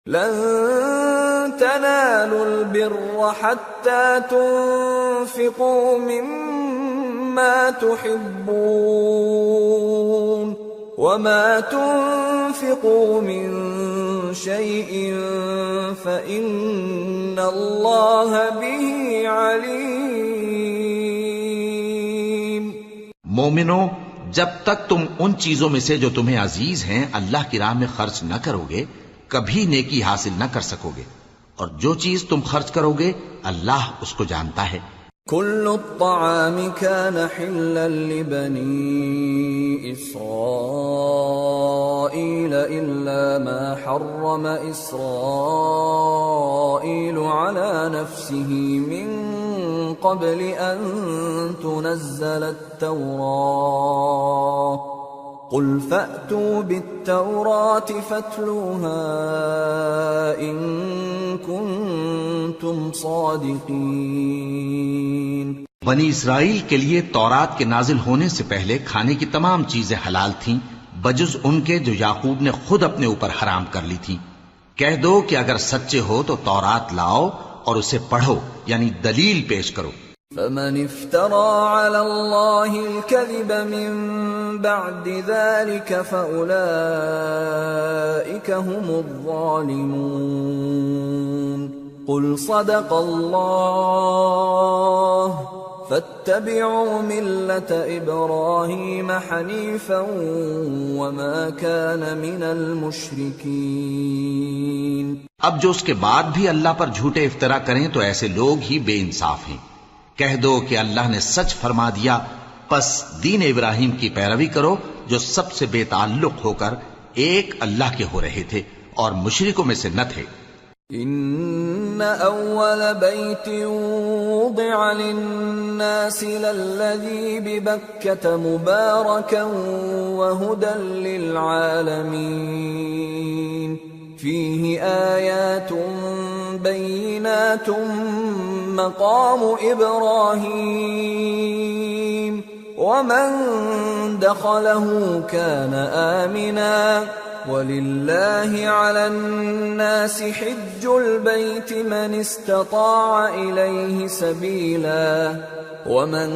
لن تنالوا البر حتى تنفقوا مما تحبون وما تنفقوا من شيء فإن الله به عليم. مومنو، جب تک تم ان چیزوں میں سے جو تمہیں عزیز ہیں اللہ کی راہ میں خرچ نہ کرو گے کبھی نیکی حاصل نہ کر سکو گے، اور جو چیز تم خرچ کرو گے اللہ اس کو جانتا ہے. كل الطعام كان حلا لبني إسرائيل إلا ما حرم إسرائيل على نفسه من قبل أن تنزل التوراة قل فأتوا بالتوراة فاتلوها إن كنتم صادقين. بنی اسرائیل کے لیے تورات کے نازل ہونے سے پہلے کھانے کی تمام چیزیں حلال تھیں بجز ان کے جو یعقوب نے خود اپنے اوپر حرام کر لی تھی. کہہ دو کہ اگر سچے ہو تو تورات لاؤ اور اسے پڑھو، یعنی دلیل پیش کرو. فمن افترى على الله الكذب من بعد ذلك فأولئك هم الظالمون. قل صدق الله فاتبعوا ملة إبراهيم حنيفا وما كان من المشركين. اب جو اس کے بعد بھی اللہ پر جھوٹے افطرا کریں تو ایسے لوگ ہی بے انصاف ہیں. کہہ دو کہ اللہ نے سچ فرما دیا، پس دین ابراہیم کی پیروی کرو جو سب سے بے تعلق ہو کر ایک اللہ کے ہو رہے تھے اور مشرکوں میں سے نہ تھے. ان اول بیت وضع للناس للذی ببکۃ مبارکا وہدى للعالمین فیہ آیات بینات مقام ابراہیم ومن دخلہ کان آمنا وَلِلَّهِ عَلَى النَّاسِ حِجُّ الْبَيْتِ مَنِ اسْتَطَاعَ إِلَيْهِ سَبِيلًا وَمَنْ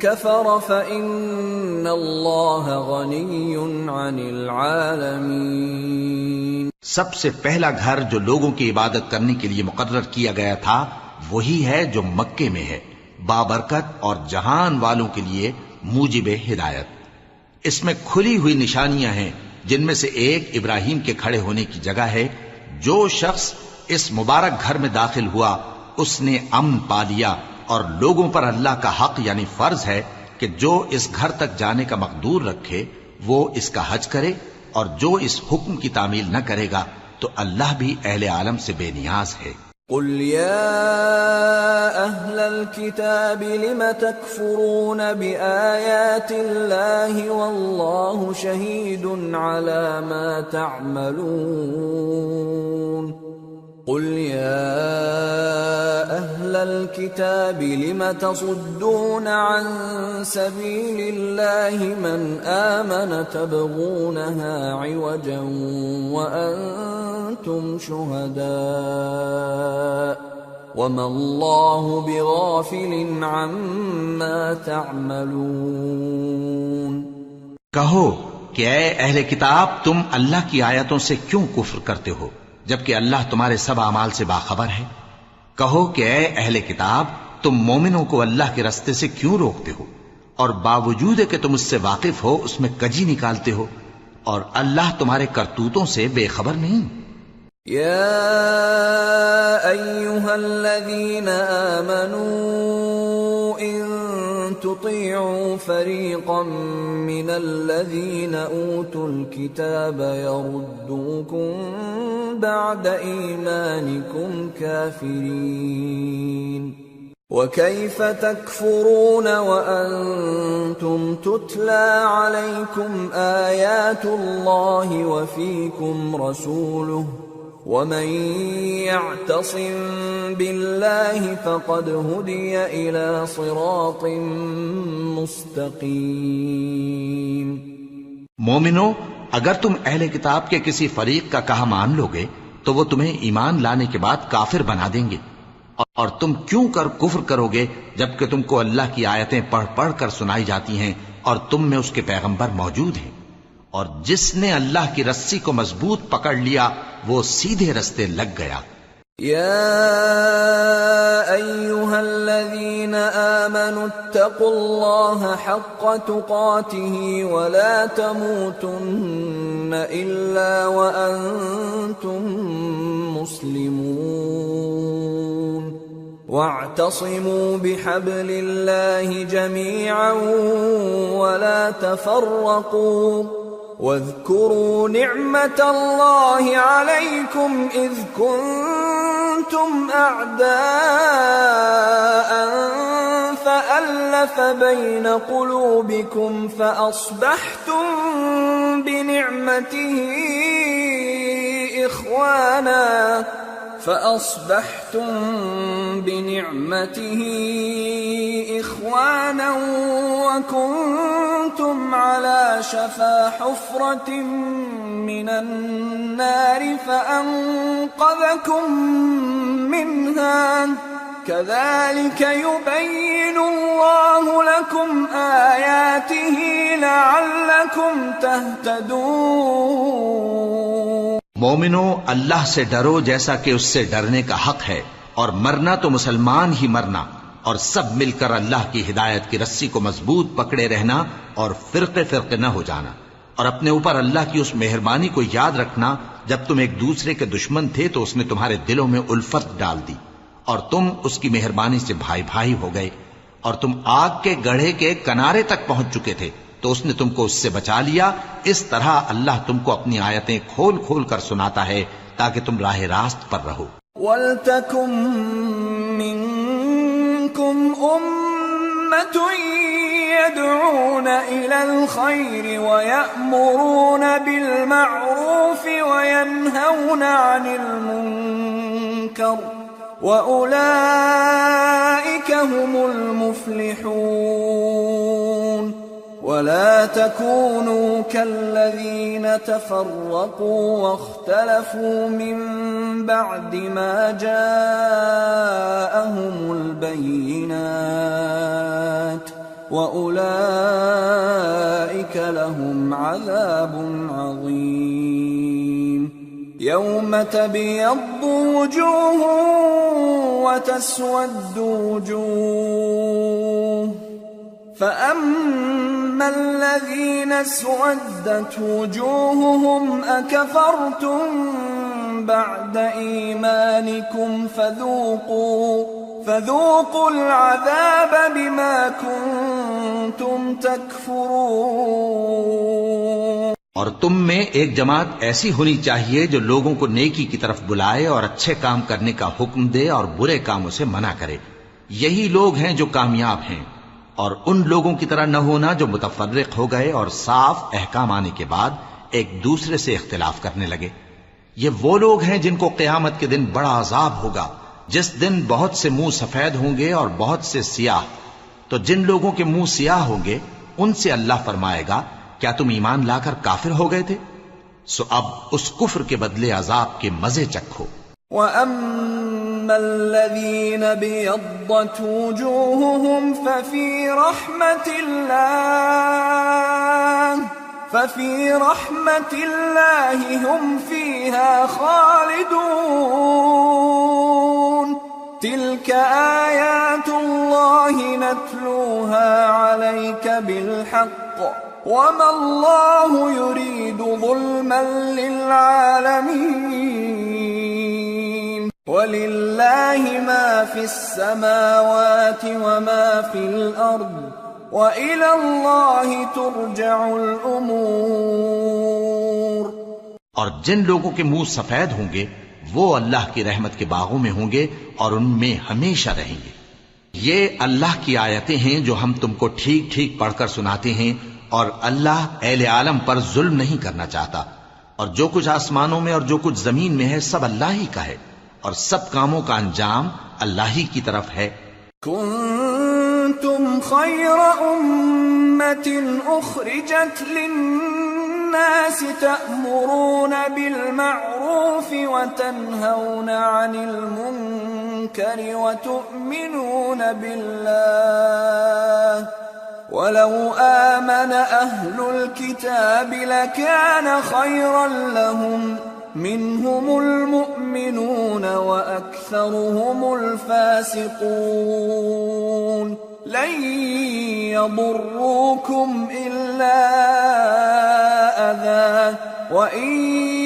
كَفَرَ فَإِنَّ اللَّهَ غَنِيٌّ عَنِ الْعَالَمِينَ. سب سے پہلا گھر جو لوگوں کی عبادت کرنے کے لیے مقرر کیا گیا تھا وہی ہے جو مکے میں ہے، بابرکت اور جہان والوں کے لیے موجب ہدایت. اس میں کھلی ہوئی نشانیاں ہیں جن میں سے ایک ابراہیم کے کھڑے ہونے کی جگہ ہے. جو شخص اس مبارک گھر میں داخل ہوا اس نے امن پا لیا، اور لوگوں پر اللہ کا حق یعنی فرض ہے کہ جو اس گھر تک جانے کا مقدور رکھے وہ اس کا حج کرے، اور جو اس حکم کی تعمیل نہ کرے گا تو اللہ بھی اہل عالم سے بے نیاز ہے. قل يا أهل الكتاب لم تكفرون بآيات الله والله شهيد على ما تعملون. قل يا أهل الكتاب لم تصدون عن سبيل الله من آمن تبغونها عوجا وأنتم شهداء وما الله بغافل عما تعملون. کہو کہ اے اہل کتاب تم اللہ کی آیتوں سے کیوں کفر کرتے ہو جبکہ اللہ تمہارے سب اعمال سے باخبر ہے. کہو کہ اے اہل کتاب تم مومنوں کو اللہ کے رستے سے کیوں روکتے ہو اور باوجود کہ تم اس سے واقف ہو اس میں کجی نکالتے ہو، اور اللہ تمہارے کرتوتوں سے بے خبر نہیں. یا ایھا الذین آمنوا ان تطیعوا فریقا من الذین اوتوا الکتاب یردوکم بعد ایمانکم کافرین وَكَيْفَ تَكْفُرُونَ وَأَنْتُمْ تُتْلَى عَلَيْكُمْ آيَاتُ اللَّهِ وَفِيكُمْ رَسُولُهُ وَمَنْ يَعْتَصِمْ بِاللَّهِ فَقَدْ هُدِيَ إِلَى صِرَاطٍ مُسْتَقِيمٍ. مومنو، اگر تم اہل کتاب کے کسی فریق کا کہا مان لو گے تو وہ تمہیں ایمان لانے کے بعد کافر بنا دیں گے، اور تم کیوں کر کفر کرو گے جبکہ تم کو اللہ کی آیتیں پڑھ پڑھ کر سنائی جاتی ہیں اور تم میں اس کے پیغمبر موجود ہیں۔ اور جس نے اللہ کی رسی کو مضبوط پکڑ لیا وہ سیدھے رستے لگ گیا۔ يا أيها الذين آمنوا اتقوا الله حق تقاته ولا تموتن إلا وأنتم مسلمون واعتصموا بحبل الله جميعا ولا تفرقوا واذكروا نعمة الله عليكم إذ كنتم أعداء فألف بين قلوبكم فأصبحتم بنعمته إخوانا وكنتم على شفا حفرة من النار فأنقذكم منها كذلك يبين الله لكم آياته لعلكم تهتدون۔ مومنو، اللہ سے ڈرو جیسا کہ اس سے ڈرنے کا حق ہے، اور مرنا تو مسلمان ہی مرنا، اور سب مل کر اللہ کی ہدایت کی رسی کو مضبوط پکڑے رہنا اور فرقے فرقے نہ ہو جانا، اور اپنے اوپر اللہ کی اس مہربانی کو یاد رکھنا جب تم ایک دوسرے کے دشمن تھے تو اس نے تمہارے دلوں میں الفت ڈال دی، اور تم اس کی مہربانی سے بھائی بھائی ہو گئے، اور تم آگ کے گڑھے کے کنارے تک پہنچ چکے تھے تو اس نے تم کو اس سے بچا لیا۔ اس طرح اللہ تم کو اپنی آیتیں کھول کھول کر سناتا ہے تاکہ تم راہ راست پر رہو۔ وَلْتَكُن مِّنكُمْ أُمَّةٌ يَدْعُونَ إِلَى الْخَيْرِ وَيَأْمُرُونَ بِالْمَعْرُوفِ وَيَنْهَوْنَ عَنِ الْمُنكَرِ وَأُولَئِكَ هُمُ الْمُفْلِحُونَ۔ ولا تكونوا كالذين تفرقوا واختلفوا من بعد ما جاءهم البينات وأولئك لهم عذاب عظيم۔ يوم تبيض وجوه وتسود وجوه فأما الذين اسودت وجوههم أكفرتم بعد إيمانكم فذوقوا العذاب بما كنتم تكفرون۔ اور تم میں ایک جماعت ایسی ہونی چاہیے جو لوگوں کو نیکی کی طرف بلائے اور اچھے کام کرنے کا حکم دے اور برے کاموں سے منع کرے، یہی لوگ ہیں جو کامیاب ہیں۔ اور ان لوگوں کی طرح نہ ہونا جو متفرق ہو گئے اور صاف احکام آنے کے بعد ایک دوسرے سے اختلاف کرنے لگے۔ یہ وہ لوگ ہیں جن کو قیامت کے دن بڑا عذاب ہوگا، جس دن بہت سے منہ سفید ہوں گے اور بہت سے سیاہ۔ تو جن لوگوں کے منہ سیاہ ہوں گے ان سے اللہ فرمائے گا، کیا تم ایمان لا کر کافر ہو گئے تھے؟ سو اب اس کفر کے بدلے عذاب کے مزے چکھو۔ وَأَمَّا الَّذِينَ بِيَضَّتْ وُجُوهُهُمْ فَفِي رَحْمَةِ اللَّهِ هُمْ فِيهَا خَالِدُونَ۔ تِلْكَ آيَاتُ اللَّهِ نَتْلُوهَا عَلَيْكَ بِالْحَقِّ وَمَا اللَّهُ يُرِيدُ ظُلْمًا لِّلْعَالَمِينَ۔ وَلِلَّهِ مَا فِي السَّمَاوَاتِ وَمَا فِي الْأَرْضِ وَإِلَى اللَّهِ تُرْجَعُ الْأُمُورُ۔ اور جن لوگوں کے منہ سفید ہوں گے وہ اللہ کی رحمت کے باغوں میں ہوں گے اور ان میں ہمیشہ رہیں گے۔ یہ اللہ کی آیتیں ہیں جو ہم تم کو ٹھیک ٹھیک پڑھ کر سناتے ہیں، اور اللہ اہل عالم پر ظلم نہیں کرنا چاہتا، اور جو کچھ آسمانوں میں اور جو کچھ زمین میں ہے سب اللہ ہی کا ہے، اور سب کاموں کا انجام اللہ ہی کی طرف ہے۔ کنتم خیر امت اخرجت للناس الناس تأمرون بالمعروف وتنهون عن المنكر وتؤمنون بالله ولو آمن أهل الكتاب لكان خيرا لهم منهم المؤمنون وأكثرهم الفاسقون لن يضروكم إلا أذى وإن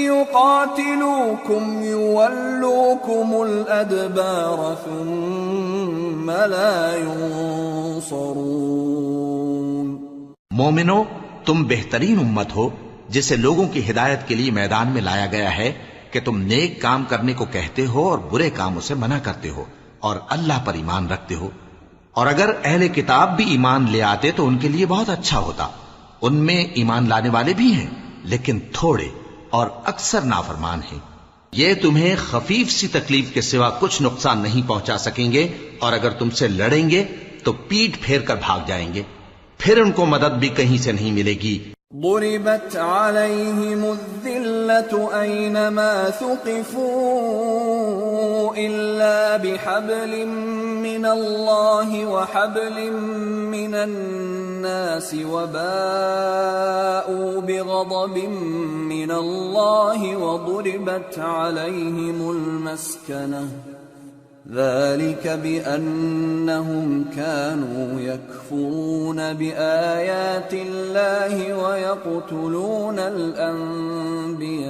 يقاتلوكم يولوكم الأدبار ثم لا ينصرون. مومنو، تم بہترین امت ہو جسے لوگوں کی ہدایت کے لیے میدان میں لایا گیا ہے کہ تم نیک کام کرنے کو کہتے ہو اور برے کاموں سے منع کرتے ہو اور اللہ پر ایمان رکھتے ہو. اور اگر اہل کتاب بھی ایمان لے آتے تو ان کے لیے بہت اچھا ہوتا. ان میں ایمان لانے والے بھی ہیں لیکن تھوڑے اور اکثر نافرمان ہیں. یہ تمہیں خفیف سی تکلیف کے سوا کچھ نقصان نہیں پہنچا سکیں گے، اور اگر تم سے لڑیں گے تو پیٹ پھیر کر بھاگ جائیں گے، پھر ان کو مدد بھی کہیں سے نہیں ملے گی. ضربت عليهم الذلة أينما ثقفوا إلا بحبل من الله وحبل من الناس وباءوا بغضب من الله وضربت عليهم المسكنة ذلك بأنهم كانوا يكفرون بآيات الله ويقتلون الأنبياء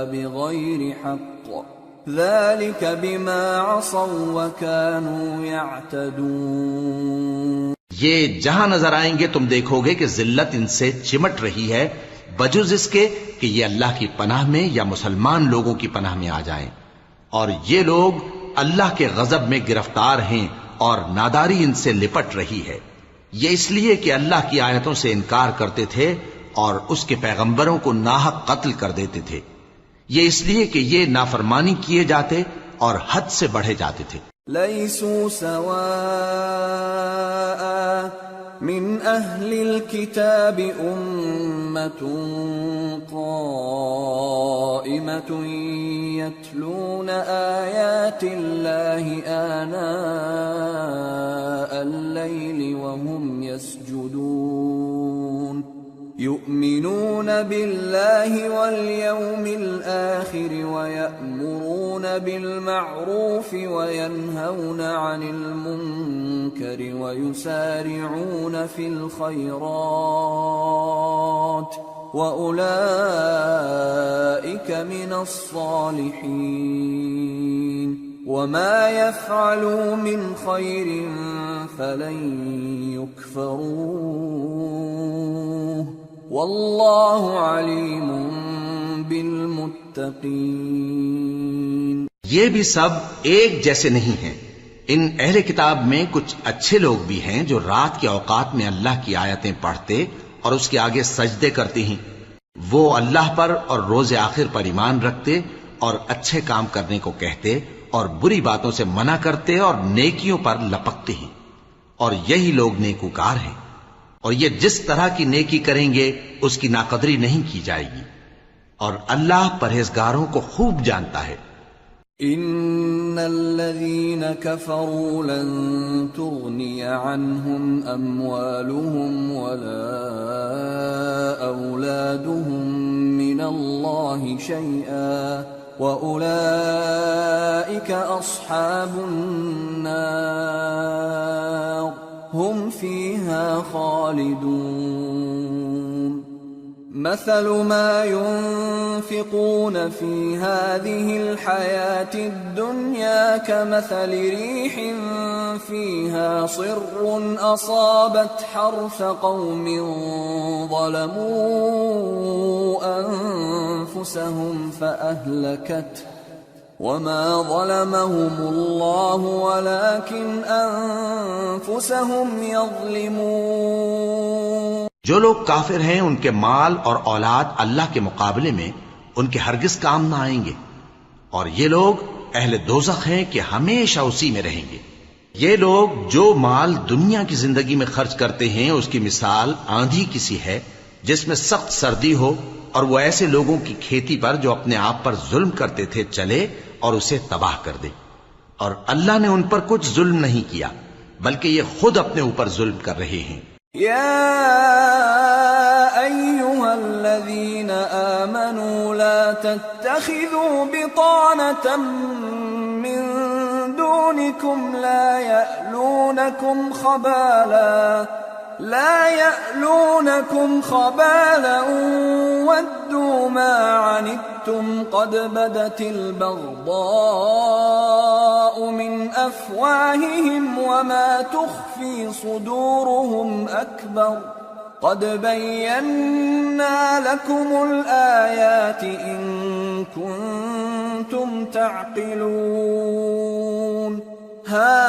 بغير حق ذلك بما عصوا وكانوا يعتدون. یہ جہاں نظر آئیں گے تم دیکھو گے کہ ذلت ان سے چمٹ رہی ہے بجز اس کے کہ یہ اللہ کی پناہ میں یا مسلمان لوگوں کی پناہ میں آ جائیں. اور یہ لوگ اللہ کے غضب میں گرفتار ہیں اور ناداری ان سے لپٹ رہی ہے. یہ اس لیے کہ اللہ کی آیتوں سے انکار کرتے تھے اور اس کے پیغمبروں کو ناحق قتل کر دیتے تھے. یہ اس لیے کہ یہ نافرمانی کیے جاتے اور حد سے بڑھے جاتے تھے. لیسوا سواء من أهل الكتاب أمة قائمة يتلون آيات الله آناء الليل وهم يسجدون يؤمنون بالله واليوم الآخر ويأمرون بالمعروف وينهون عن المنكر ويسارعون في الخيرات وأولئك من الصالحين وما يفعلوا من خير فلن يكفروه واللہ علیم بالمتقین. یہ بھی سب ایک جیسے نہیں ہیں. ان اہل کتاب میں کچھ اچھے لوگ بھی ہیں جو رات کے اوقات میں اللہ کی آیتیں پڑھتے اور اس کے آگے سجدے کرتے ہیں. وہ اللہ پر اور روز آخر پر ایمان رکھتے اور اچھے کام کرنے کو کہتے اور بری باتوں سے منع کرتے اور نیکیوں پر لپکتے ہیں، اور یہی لوگ نیکوکار ہیں. اور یہ جس طرح کی نیکی کریں گے اس کی ناقدری نہیں کی جائے گی، اور اللہ پرہیزگاروں کو خوب جانتا ہے. ان الذين كفروا لن تغني عنهم اموالهم ولا اولادهم من الله شيئا واولئك اصحاب النار هم فيها خالدون. مثل ما ينفقون في هذه الحياة الدنيا كمثل ريح فيها صر أصابت حرث قوم ظلموا أنفسهم فأهلكته وما ظلمهم الله ولكن أنفسهم يظلمون. جو لوگ کافر ہیں ان کے مال اور اولاد اللہ کے مقابلے میں ان کے ہرگز کام نہ آئیں گے، اور یہ لوگ اہل دوزخ ہیں کہ ہمیشہ اسی میں رہیں گے. یہ لوگ جو مال دنیا کی زندگی میں خرچ کرتے ہیں اس کی مثال آندھی کسی ہے جس میں سخت سردی ہو، اور وہ ایسے لوگوں کی کھیتی پر جو اپنے آپ پر ظلم کرتے تھے چلے اور اسے تباہ کر دے۔ اور اللہ نے ان پر کچھ ظلم نہیں کیا، بلکہ یہ خود اپنے اوپر ظلم کر رہے ہیں۔ يا أيها الذين آمنوا لا تتخذوا بطانة من دونكم لا يألونكم خبالا ودوا ما عنتم قد بدت البغضاء من أفواههم وما تخفي صدورهم أكبر قد بينا لكم الآيات إن كنتم تعقلون ها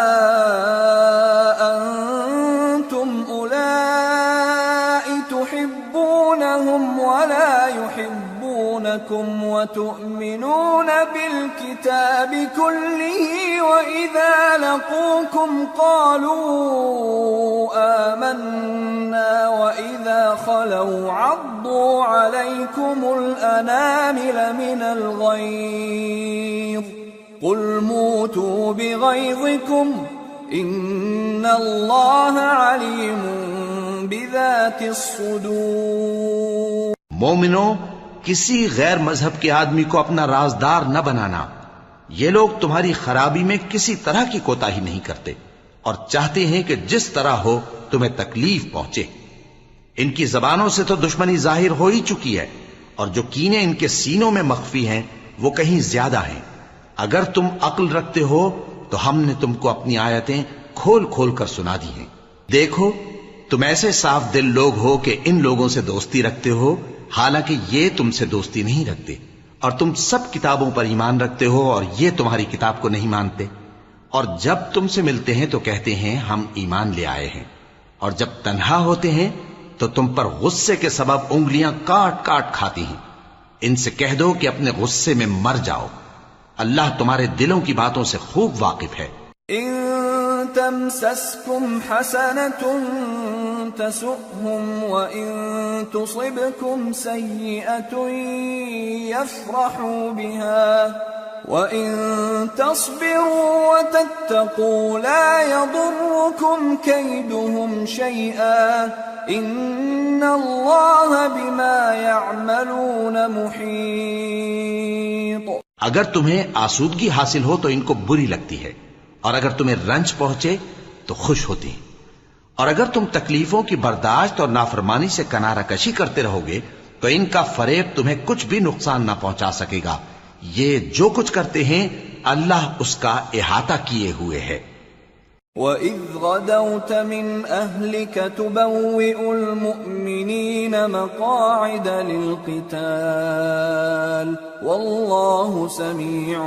أنتم أولئك تحبونهم ولا يحبونكم وتؤمنون بالكتاب كله وإذا لقوكم قالوا آمنا وإذا خلوا عضوا عليكم الأنامل من الغيظ قل موتوا بغيظكم إن الله عليم بذات الصدور۔ مومنو، کسی غیر مذہب کے آدمی کو اپنا رازدار نہ بنانا۔ یہ لوگ تمہاری خرابی میں کسی طرح کی کوتاہی نہیں کرتے اور چاہتے ہیں کہ جس طرح ہو تمہیں تکلیف پہنچے۔ ان کی زبانوں سے تو دشمنی ظاہر ہو ہی چکی ہے، اور جو کینے ان کے سینوں میں مخفی ہیں وہ کہیں زیادہ ہیں۔ اگر تم عقل رکھتے ہو تو ہم نے تم کو اپنی آیتیں کھول کھول کر سنا دی ہیں۔ دیکھو، تم ایسے صاف دل لوگ ہو کہ ان لوگوں سے دوستی رکھتے ہو، حالانکہ یہ تم سے دوستی نہیں رکھتے، اور تم سب کتابوں پر ایمان رکھتے ہو اور یہ تمہاری کتاب کو نہیں مانتے، اور جب تم سے ملتے ہیں تو کہتے ہیں ہم ایمان لے آئے ہیں، اور جب تنہا ہوتے ہیں تو تم پر غصے کے سبب انگلیاں کاٹ کاٹ کھاتی ہیں۔ ان سے کہہ دو کہ اپنے غصے میں مر جاؤ، اللہ تمہارے دلوں کی باتوں سے خوب واقف ہے۔ إن تمسسكم حسنة تسؤهم وإن تصبكم سيئة يفرحوا بها وإن تصبروا وتتقوا لا يضركم كيدهم شيئا إن الله بما يعملون محيط۔ اگر تمہیں آسودگی حاصل ہو تو ان کو بری لگتی ہے، اور اگر تمہیں رنج پہنچے تو خوش ہوتی ہیں، اور اگر تم تکلیفوں کی برداشت اور نافرمانی سے کنارہ کشی کرتے رہو گے تو ان کا فریب تمہیں کچھ بھی نقصان نہ پہنچا سکے گا۔ یہ جو کچھ کرتے ہیں اللہ اس کا احاطہ کیے ہوئے ہے۔ وَإِذْ غَدَوْتَ مِنْ أَهْلِكَ تُبَوِّئُ الْمُؤْمِنِينَ مَقَاعِدَ لِلْقِتَالِ وَاللَّهُ سَمِيعٌ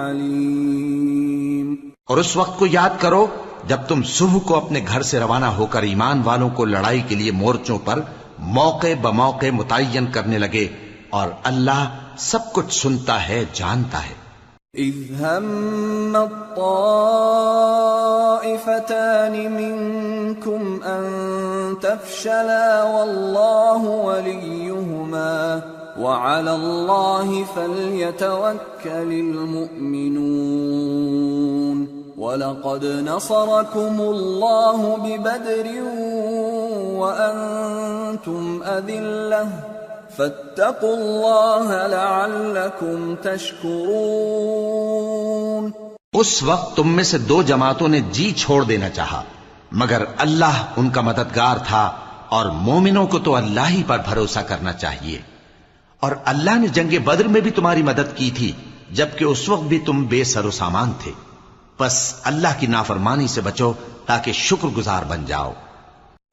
عَلِيمٌ۔ اور اس وقت کو یاد کرو جب تم صبح کو اپنے گھر سے روانہ ہو کر ایمان والوں کو لڑائی کے لیے مورچوں پر موقع بموقع متعین کرنے لگے، اور اللہ سب کچھ سنتا ہے، جانتا ہے۔ إِذْ هَمَّ الطَّائِفَتَانِ مِنْكُمْ أَنْ تَفْشَلَا وَاللَّهُ وَلِيُّهُمَا وَعَلَى اللَّهِ فَلْيَتَوَكَّلِ الْمُؤْمِنُونَ وَلَقَدْ نَصَرَكُمُ اللَّهُ بِبَدْرٍ وَأَنْتُمْ أَذِلَّةٌ فَاتَّقُوا اللَّهَ لَعَلَّكُمْ تَشْكُرُونَ۔ اس وقت تم میں سے دو جماعتوں نے جی چھوڑ دینا چاہا، مگر اللہ ان کا مددگار تھا، اور مومنوں کو تو اللہ ہی پر بھروسہ کرنا چاہیے۔ اور اللہ نے جنگ بدر میں بھی تمہاری مدد کی تھی، جبکہ اس وقت بھی تم بے سر و سامان تھے، بس اللہ کی نافرمانی سے بچو تاکہ شکر گزار بن جاؤ۔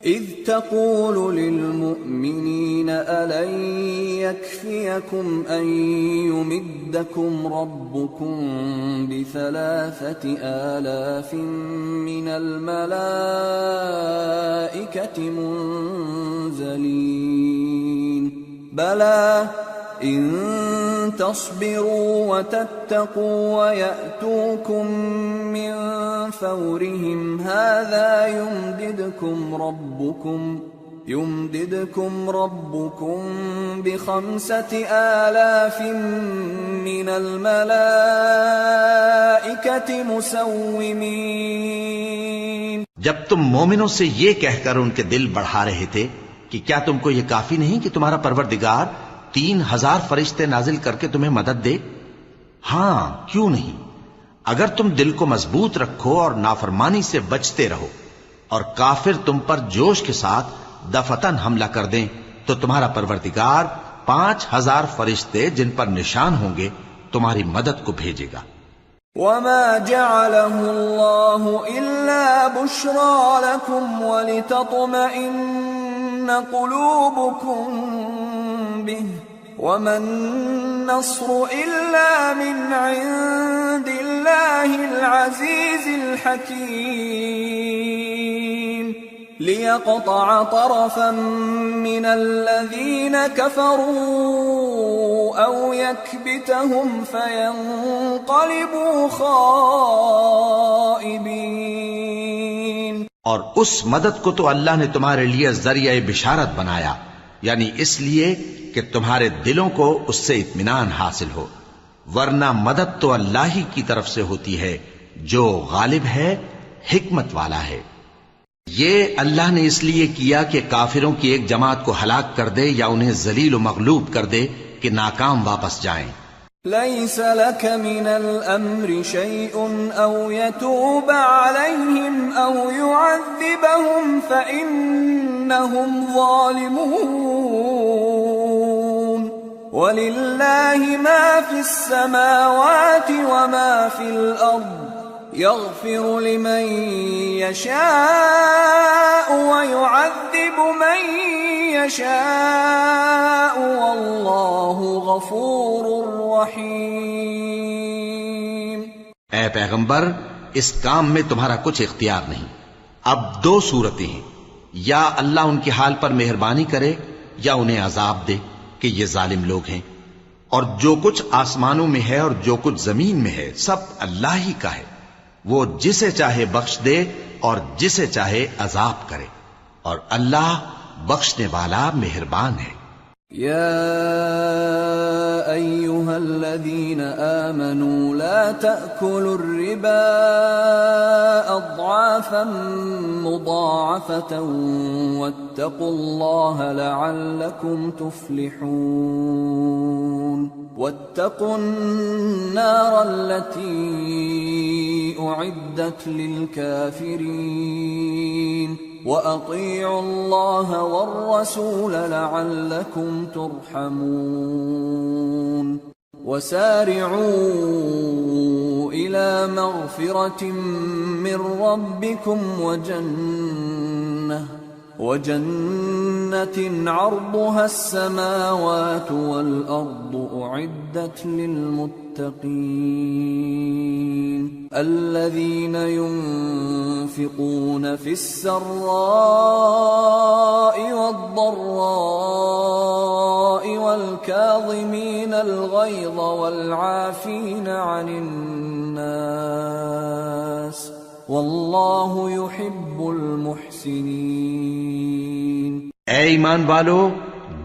إذ تقول للمؤمنين ألن يكفيكم أن يمدكم ربكم ب3,000 من الملائكة منزلين بلى إن تصبروا وتتقوا ويأتوكم من فورهم هذا يمددكم ربكم يمددكم ربكم ب5,000 من الملائكة مسومين۔ جب تم مومنوں سے یہ کہہ کر ان کے دل بڑھا رہے تھے کہ کیا تم کو یہ کافی نہیں کہ تمہارا پروردگار 3,000 فرشتے نازل کر کے تمہیں مدد دے؟ ہاں، کیوں نہیں؟ اگر تم دل کو مضبوط رکھو اور نافرمانی سے بچتے رہو اور کافر تم پر جوش کے ساتھ دفتن حملہ کر دیں تو تمہارا پروردگار 5,000 فرشتے جن پر نشان ہوں گے تمہاری مدد کو بھیجے گا۔ وما جعله الله إلا بشرى لكم ولتطمئن قلوبكم به وما النصر إلا من عند الله العزيز الحكيم ليقطع طرفا من الذين كفروا أو يكبتهم فينقلبوا خائبين۔ اور اس مدد کو تو اللہ نے تمہارے لیے ذریعہ بشارت بنایا، یعنی اس لیے کہ تمہارے دلوں کو اس سے اطمینان حاصل ہو، ورنہ مدد تو اللہ ہی کی طرف سے ہوتی ہے جو غالب ہے، حکمت والا ہے۔ یہ اللہ نے اس لیے کیا کہ کافروں کی ایک جماعت کو ہلاک کر دے یا انہیں ذلیل و مغلوب کر دے کہ ناکام واپس جائیں۔ ليس لك من الأمر شيء أو يتوب عليهم أو يعذبهم فإنهم ظالمون ولله ما في السماوات وما في الأرض يغفر لمن يشاء ويعذب من يشاء والله غفور رحیم۔ اے پیغمبر، اس کام میں تمہارا کچھ اختیار نہیں۔ اب 2 صورتیں ہیں، یا اللہ ان کے حال پر مہربانی کرے یا انہیں عذاب دے کہ یہ ظالم لوگ ہیں، اور جو کچھ آسمانوں میں ہے اور جو کچھ زمین میں ہے سب اللہ ہی کا ہے، وہ جسے چاہے بخش دے اور جسے چاہے عذاب کرے، اور اللہ بخشنے والا مہربان ہے۔ يا أيها الذين آمنوا لا تأكلوا الربا أضعافا مضاعفة واتقوا الله لعلكم تفلحون واتقوا النار التي أعدت للكافرين وَأَطِيعُوا اللَّهَ وَالرَّسُولَ لَعَلَّكُمْ تُرْحَمُونَ وَسَارِعُوا إِلَى مَغْفِرَةٍ مِّن رَّبِّكُمْ وَجَنَّةٍ عَرْضُهَا السَّمَاوَاتُ وَالْأَرْضُ أُعِدَّتْ لِلْمُتَّقِينَ الَّذِينَ يُنفِقُونَ فِي السَّرَّاءِ وَالضَّرَّاءِ وَالْكَاظِمِينَ الْغَيْظَ وَالْعَافِينَ عَنِ النَّاسِ واللہ یحب المحسنین۔ اے ایمان والو،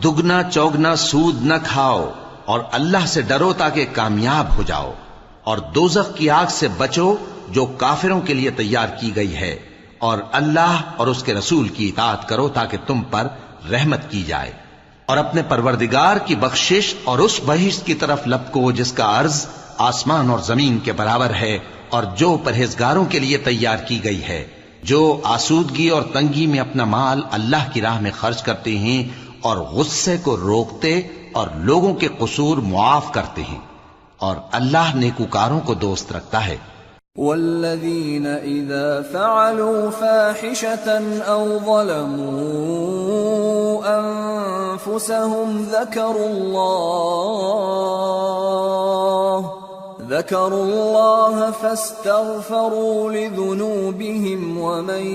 دگنا چوگنا سود نہ کھاؤ اور اللہ سے ڈرو تاکہ کامیاب ہو جاؤ، اور دوزخ کی آگ سے بچو جو کافروں کے لیے تیار کی گئی ہے، اور اللہ اور اس کے رسول کی اطاعت کرو تاکہ تم پر رحمت کی جائے، اور اپنے پروردگار کی بخشش اور اس بہشت کی طرف لپکو جس کا عرض آسمان اور زمین کے برابر ہے، اور جو پرہیزگاروں کے لیے تیار کی گئی ہے، جو آسودگی اور تنگی میں اپنا مال اللہ کی راہ میں خرچ کرتے ہیں اور غصے کو روکتے اور لوگوں کے قصور معاف کرتے ہیں، اور اللہ نیکوکاروں کو دوست رکھتا ہے۔ والذین اذا فعلوا فاحشة او ظلموا انفسهم ذكروا الله فاستغفروا لذنوبهم ومن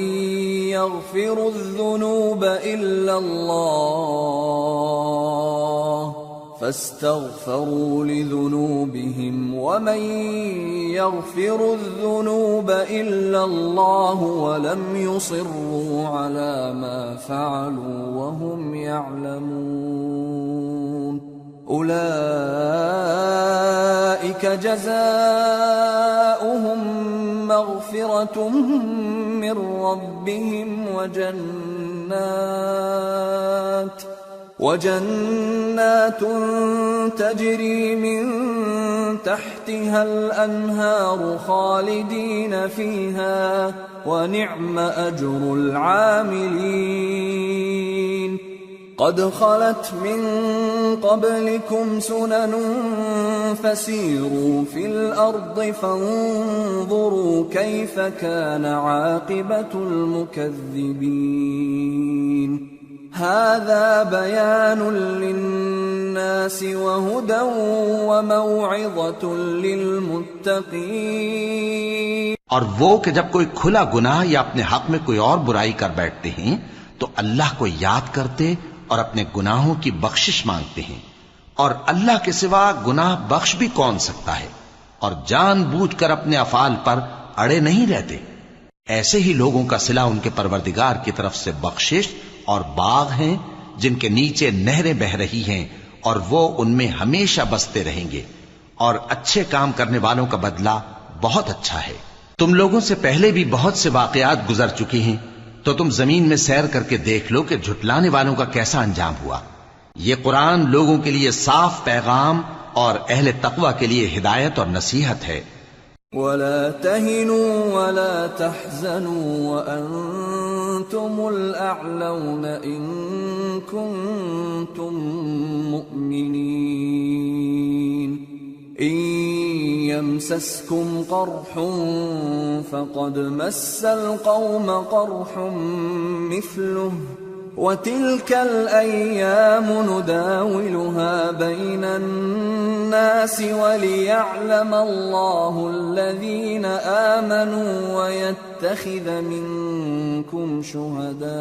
يغفر الذنوب إلا الله فاستغفروا لذنوبهم ومن يغفر الذنوب إلا الله ولم يصروا على ما فعلوا وهم يعلمون أولئك جزاؤهم مغفرة من ربهم وجنات تجري من تحتها الأنهار خالدين فيها ونعم أجر العاملين قد خلت من قبلكم سنن فسيروا في الأرض فانظروا كيف كان عاقبة المكذبين هذا بيان للناس وهدى وموعظة للمتقين۔ اور وہ کہ جب کوئی کھلا گناہ یا اپنے حق میں کوئی اور برائی کر بیٹھتے ہیں تو اللہ کو یاد کرتے اور اپنے گناہوں کی بخشش مانگتے ہیں، اور اللہ کے سوا گناہ بخش بھی کون سکتا ہے، اور جان بوجھ کر اپنے افعال پر اڑے نہیں رہتے۔ ایسے ہی لوگوں کا صلہ ان کے پروردگار کی طرف سے بخشش اور باغ ہیں جن کے نیچے نہریں بہ رہی ہیں، اور وہ ان میں ہمیشہ بستے رہیں گے، اور اچھے کام کرنے والوں کا بدلہ بہت اچھا ہے۔ تم لوگوں سے پہلے بھی بہت سے واقعات گزر چکے ہیں، تو تم زمین میں سیر کر کے دیکھ لو کہ جھٹلانے والوں کا کیسا انجام ہوا۔ یہ قرآن لوگوں کے لیے صاف پیغام اور اہل تقوی کے لیے ہدایت اور نصیحت ہے۔ وَلَا تَهِنُوا وَلَا تَحْزَنُوا وَأَنْتُمُ الْأَعْلَوْنَ إِن كُنتُم مُّؤْمِنِينَ إِن يَمْسَسْكُمْ قَرْحٌ فَقَدْ مَسَّ الْقَوْمَ قَرْحٌ مِثْلُهُ وَتِلْكَ الْأَيَّامُ نُدَاوِلُهَا بَيْنَ النَّاسِ وَلِيَعْلَمَ اللَّهُ الَّذِينَ آمَنُوا وَيَتَّخِذَ مِنكُمْ شُهَدَاءَ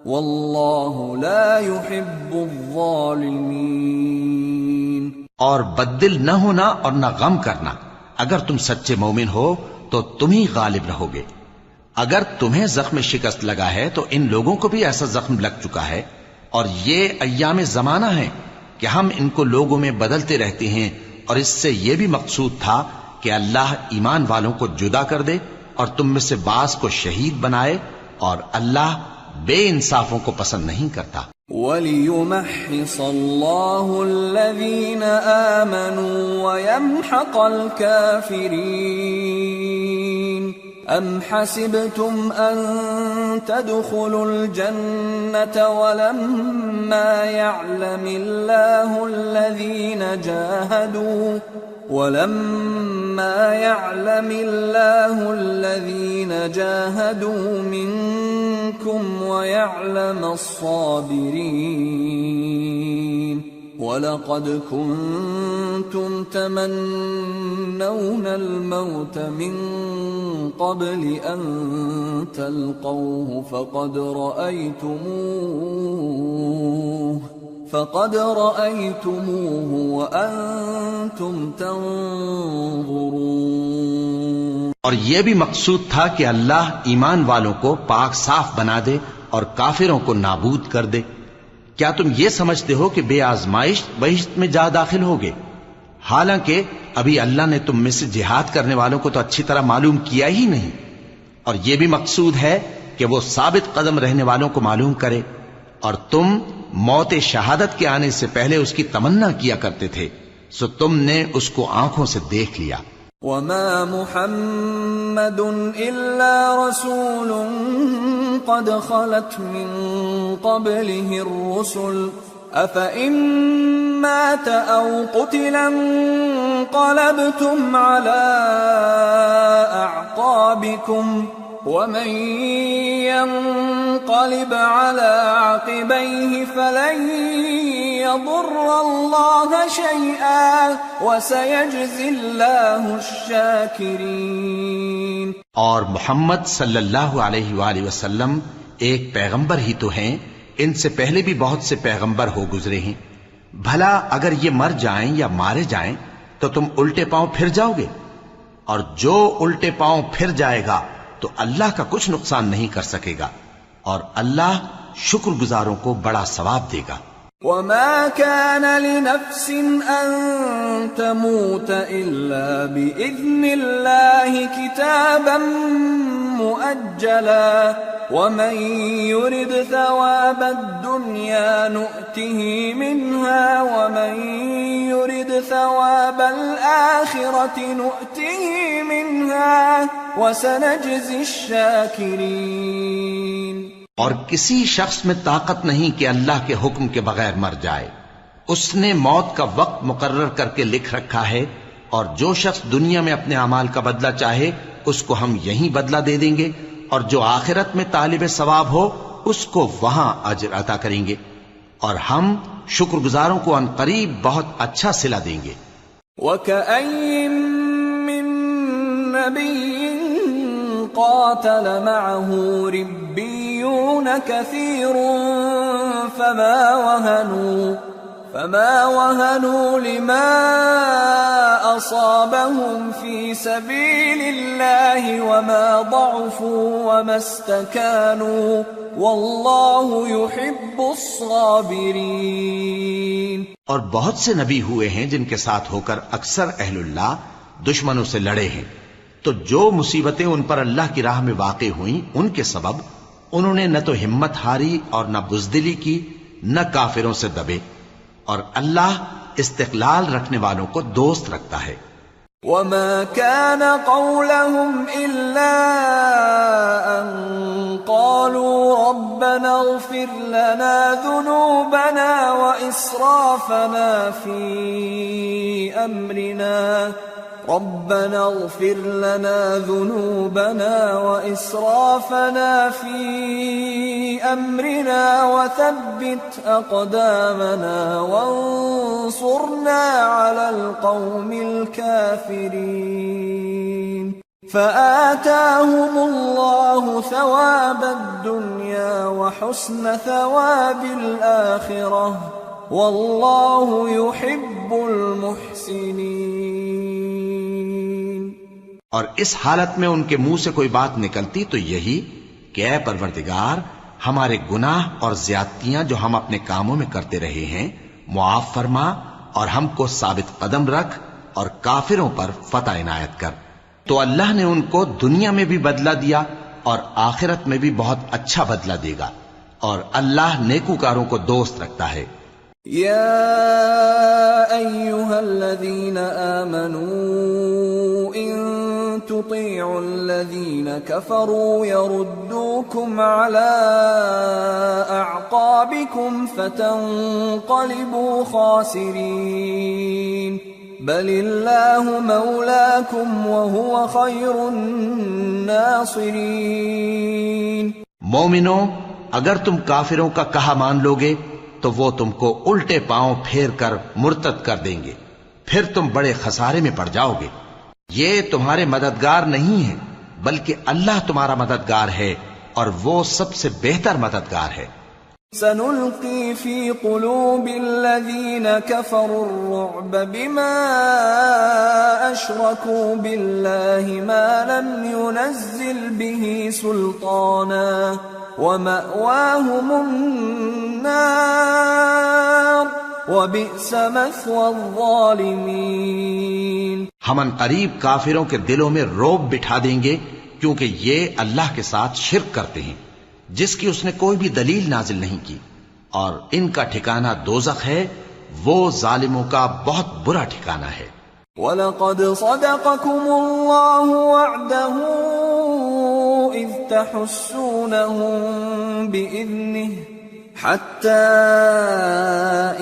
وَاللَّهُ لَا يُحِبُّ الظَّالِمِينَ۔ اور بددل نہ ہونا اور نہ غم کرنا، اگر تم سچے مومن ہو تو تم ہی غالب رہو گے۔ اگر تمہیں زخم شکست لگا ہے تو ان لوگوں کو بھی ایسا زخم لگ چکا ہے، اور یہ ایام زمانہ ہیں کہ ہم ان کو لوگوں میں بدلتے رہتے ہیں، اور اس سے یہ بھی مقصود تھا کہ اللہ ایمان والوں کو جدا کر دے اور تم میں سے بعض کو شہید بنائے، اور اللہ بے انصافوں کو پسند نہیں کرتا۔ وَلِيُمَحِّصَ اللَّهُ الَّذِينَ آمَنُوا وَيَمْحَقَ الْكَافِرِينَ أَمْ حَسِبْتُمْ أَن تَدْخُلُوا الْجَنَّةَ وَلَمَّا يَعْلَمِ اللَّهُ الَّذِينَ جَاهَدُوا مِنكُمْ وَيَعْلَمَ الصَّابِرِينَ وَلَقَدْ كُنتُمْ تَمَنَّوْنَ الْمَوْتَ مِنْ قَبْلِ أَنْ تَلْقَوْهُ فَقَدْ رَأَيْتُمُوهُ وَأَنْتُمْ تَنْظُرُونَ۔ اور یہ بھی مقصود تھا کہ اللہ ایمان والوں کو پاک صاف بنا دے اور کافروں کو نابود کر دے۔ کیا تم یہ سمجھتے ہو کہ بے آزمائش بہشت میں جا داخل ہوگے؟ حالانکہ ابھی اللہ نے تم میں سے جہاد کرنے والوں کو تو اچھی طرح معلوم کیا ہی نہیں، اور یہ بھی مقصود ہے کہ وہ ثابت قدم رہنے والوں کو معلوم کرے، اور تم موت شہادت کے آنے سے پہلے اس کی تمنا کیا کرتے تھے، سو تم نے اس کو آنکھوں سے دیکھ لیا۔ وَمَا مُحَمَّدٌ إِلَّا رَسُولٌ قَدْ خَلَتْ مِن قَبْلِهِ الرُّسُلُ أَفَإِن مَّاتَ أَوْ قُتِلَ انقَلَبْتُمْ عَلَى أَعْقَابِكُمْ وَمَن يَنقَلِبْ عَلَى عَقِبَيْهِ فَلَن يَضُرَّ اللَّهَ شَيْئًا وَسَيَجْزِي اللَّهُ الشَّاكِرِينَ۔ اور محمد صلی اللہ علیہ وآلہ وسلم ایک پیغمبر ہی تو ہیں، ان سے پہلے بھی بہت سے پیغمبر ہو گزرے ہیں، بھلا اگر یہ مر جائیں یا مارے جائیں تو تم الٹے پاؤں پھر جاؤ گے؟ اور جو الٹے پاؤں پھر جائے گا تو اللہ کا کچھ نقصان نہیں کر سکے گا، اور اللہ شکر گزاروں کو بڑا ثواب دے گا۔ وما كان لنفس أن تموت إلا بإذن الله كتابا مؤجلا ومن يرد ثواب الدنيا نؤته منها ومن يرد ثواب الآخرة نؤته منها وسنجزي الشاكرين۔ اور کسی شخص میں طاقت نہیں کہ اللہ کے حکم کے بغیر مر جائے، اس نے موت کا وقت مقرر کر کے لکھ رکھا ہے، اور جو شخص دنیا میں اپنے اعمال کا بدلہ چاہے اس کو ہم یہیں بدلہ دے دیں گے، اور جو آخرت میں طالب ثواب ہو اس کو وہاں اجر عطا کریں گے، اور ہم شکر گزاروں کو عن قریب بہت اچھا صلہ دیں گے۔ وَكَأَيٍّ مِّن نَّبِيٍّ قَاتَلَ مَعَهُ رِبِّيُّونَ كَثِيرٌ فما وهنوا لما أصابهم في سبيل الله وما ضعفوا وما استكانوا والله يحب الصابرين۔ اور بہت سے نبی ہوئے ہیں جن کے ساتھ ہو کر اکثر اہل اللہ دشمنوں سے لڑے ہیں، تو جو مصیبتیں ان پر اللہ کی راہ میں واقع ہوئیں ان کے سبب انہوں نے نہ تو ہمت ہاری اور نہ بزدلی کی، نہ کافروں سے دبے، اور اللہ استقلال رکھنے والوں کو دوست رکھتا ہے۔ وما كان قولهم إلا أن قالوا ربنا اغفر لنا ذنوبنا وإسرافنا في أمرنا ربنا اغفر لنا ذنوبنا وإسرافنا في أمرنا وثبت أقدامنا وانصرنا على القوم الكافرين فآتاهم الله ثواب الدنيا وحسن ثواب الآخرة والله يحب المحسنين۔ اور اس حالت میں ان کے منہ سے کوئی بات نکلتی تو یہی کہ اے پروردگار، ہمارے گناہ اور زیادتیاں جو ہم اپنے کاموں میں کرتے رہے ہیں معاف فرما، اور ہم کو ثابت قدم رکھ اور کافروں پر فتح عنایت کر۔ تو اللہ نے ان کو دنیا میں بھی بدلہ دیا اور آخرت میں بھی بہت اچھا بدلہ دے گا، اور اللہ نیکوکاروں کو دوست رکھتا ہے۔ يا أيها الذين آمنوا إن تطيعوا الذين كفروا يردوكم على أعقابكم فتنقلبوا خاسرين بل الله مولاكم وهو خير الناصرين۔ مومنو، اگر تم کافروں کا کہا مان لوگے تو وہ تم کو الٹے پاؤں پھیر کر مرتد کر دیں گے، پھر تم بڑے خسارے میں پڑ جاؤ گے۔ یہ تمہارے مددگار نہیں ہیں بلکہ اللہ تمہارا مددگار ہے، اور وہ سب سے بہتر مددگار ہے۔ سنلقي في قلوب الذين كفروا الرعب بما أشركوا بالله ما لم ينزل به سلطانا ومأواهم النار وبئس مثوى الظالمين۔ ہم ان قریب کافروں کے دلوں میں رعب بٹھا دیں گے، کیونکہ یہ اللہ کے ساتھ شرک کرتے ہیں جس کی اس نے کوئی بھی دلیل نازل نہیں کی، اور ان کا ٹھکانہ دوزخ ہے، وہ ظالموں کا بہت برا ٹھکانہ ہے۔ وَلَقَدْ صَدَقَكُمُ اللَّهُ وَعْدَهُ إِذْ تَحُسُّونَهُم بِإِذْنِهِ حَتَّى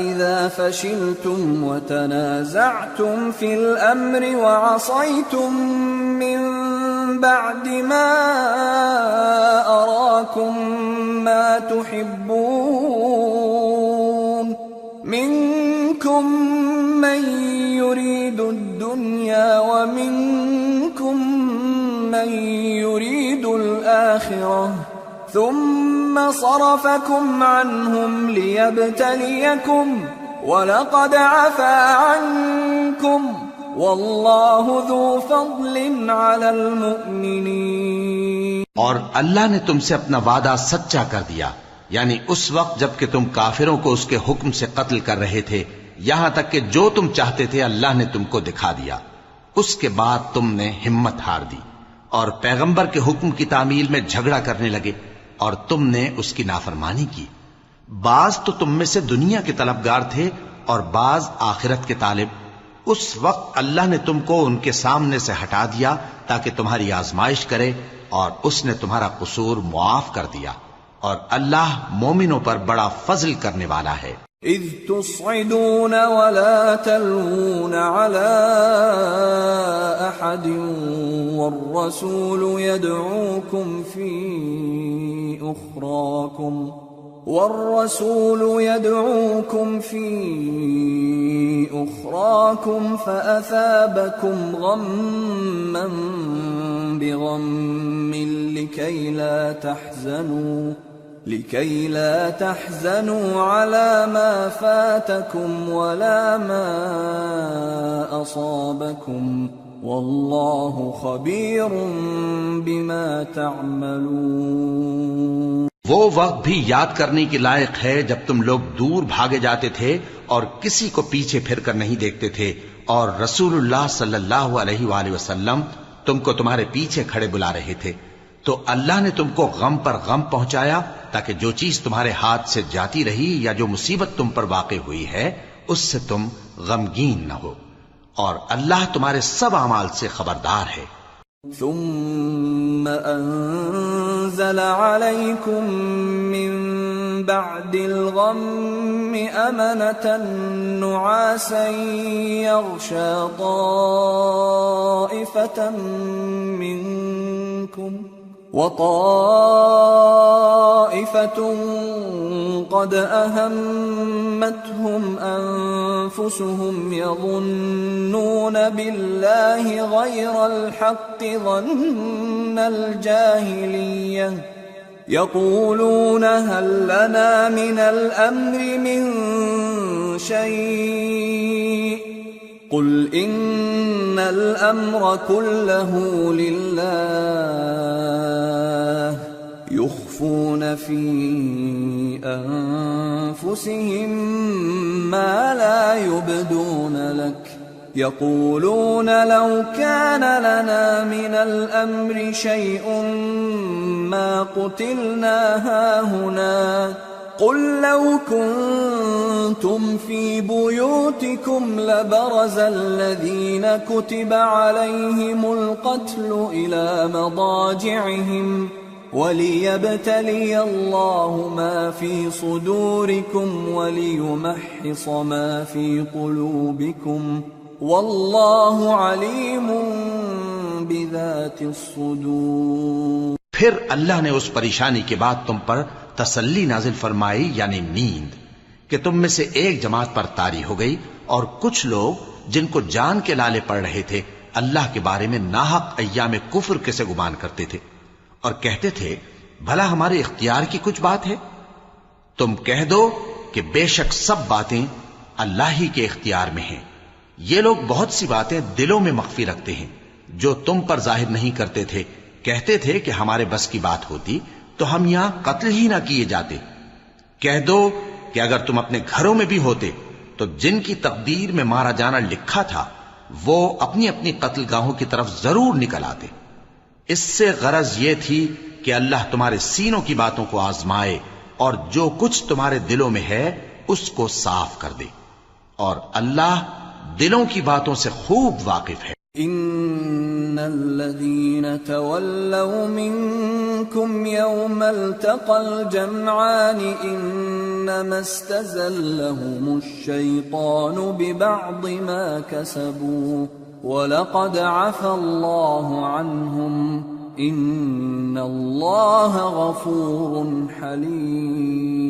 إِذَا فَشِلْتُمْ وَتَنَازَعْتُمْ فِي الْأَمْرِ وَعَصَيْتُمْ مِنْ بعد ما أراكم ما تحبون منكم من يريد الدنيا ومنكم من يريد الآخرة ثم صرفكم عنهم ليبتليكم وَلَقَدْ عَفَا عَنْكُمْ وَاللَّهُ ذُو فَضْلٍ عَلَى الْمُؤْمِنِينَ۔ اور اللہ نے تم سے اپنا وعدہ سچا کر دیا، یعنی اس وقت جب کہ تم کافروں کو اس کے حکم سے قتل کر رہے تھے، یہاں تک کہ جو تم چاہتے تھے اللہ نے تم کو دکھا دیا۔ اس کے بعد تم نے ہمت ہار دی اور پیغمبر کے حکم کی تعمیل میں جھگڑا کرنے لگے اور تم نے اس کی نافرمانی کی۔ بعض تو تم میں سے دنیا کے طلبگار تھے اور بعض آخرت کے طالب۔ اس وقت اللہ نے تم کو ان کے سامنے سے ہٹا دیا تاکہ تمہاری آزمائش کرے، اور اس نے تمہارا قصور معاف کر دیا، اور اللہ مومنوں پر بڑا فضل کرنے والا ہے۔ اذ تصعدون ولا تلوون على احد والرسول يدعوكم في أخراكم فأثابكم غما بغم لكي لا تحزنوا على ما فاتكم ولا ما أصابكم والله خبير بما تعملون۔ وہ وقت بھی یاد کرنے کے لائق ہے جب تم لوگ دور بھاگے جاتے تھے اور کسی کو پیچھے پھر کر نہیں دیکھتے تھے، اور رسول اللہ صلی اللہ علیہ وآلہ وسلم تم کو تمہارے پیچھے کھڑے بلا رہے تھے، تو اللہ نے تم کو غم پر غم پہنچایا تاکہ جو چیز تمہارے ہاتھ سے جاتی رہی یا جو مصیبت تم پر واقع ہوئی ہے اس سے تم غمگین نہ ہو، اور اللہ تمہارے سب اعمال سے خبردار ہے۔ ثم أنزل عليكم من بعد الغم أمنة نعاسا يغشى طائفة منكم وطائفة قد أهمتهم أنفسهم يظنون بالله غير الحق ظن الجاهلية يقولون هل لنا من الأمر من شيء قل إن الأمر كله لله يخفون في أنفسهم ما لا يبدون لك يقولون لو كان لنا من الأمر شيء ما قتلنا هاهنا قل لو كنتم في بيوتكم لبرز الذين كتب عليهم القتل إلى مضاجعهم وليبتلي الله ما في صدوركم وليمحص ما في قلوبكم والله عليم بذات الصدور۔ پھر اللہ نے اس پریشانی کے بعد تم پر تسلی نازل فرمائی، یعنی نیند، کہ تم میں سے ایک جماعت پر طاری ہو گئی، اور کچھ لوگ جن کو جان کے لالے پڑ رہے تھے اللہ کے بارے میں ناحق ایام کفر کے سے گمان کرتے تھے اور کہتے تھے بھلا ہمارے اختیار کی کچھ بات ہے؟ تم کہہ دو کہ بے شک سب باتیں اللہ ہی کے اختیار میں ہیں۔ یہ لوگ بہت سی باتیں دلوں میں مخفی رکھتے ہیں جو تم پر ظاہر نہیں کرتے تھے۔ کہتے تھے کہ ہمارے بس کی بات ہوتی تو ہم یہاں قتل ہی نہ کیے جاتے۔ کہہ دو کہ اگر تم اپنے گھروں میں بھی ہوتے تو جن کی تقدیر میں مارا جانا لکھا تھا وہ اپنی اپنی قتل گاہوں کی طرف ضرور نکل آتے۔ اس سے غرض یہ تھی کہ اللہ تمہارے سینوں کی باتوں کو آزمائے اور جو کچھ تمہارے دلوں میں ہے اس کو صاف کر دے، اور اللہ دلوں کی باتوں سے خوب واقف ہے۔ ان الذين تولوا منكم يوم التقى الجمعان انما استزلهم الشيطان ببعض ما كسبوا ولقد عفى الله عنهم ان الله غفور حليم۔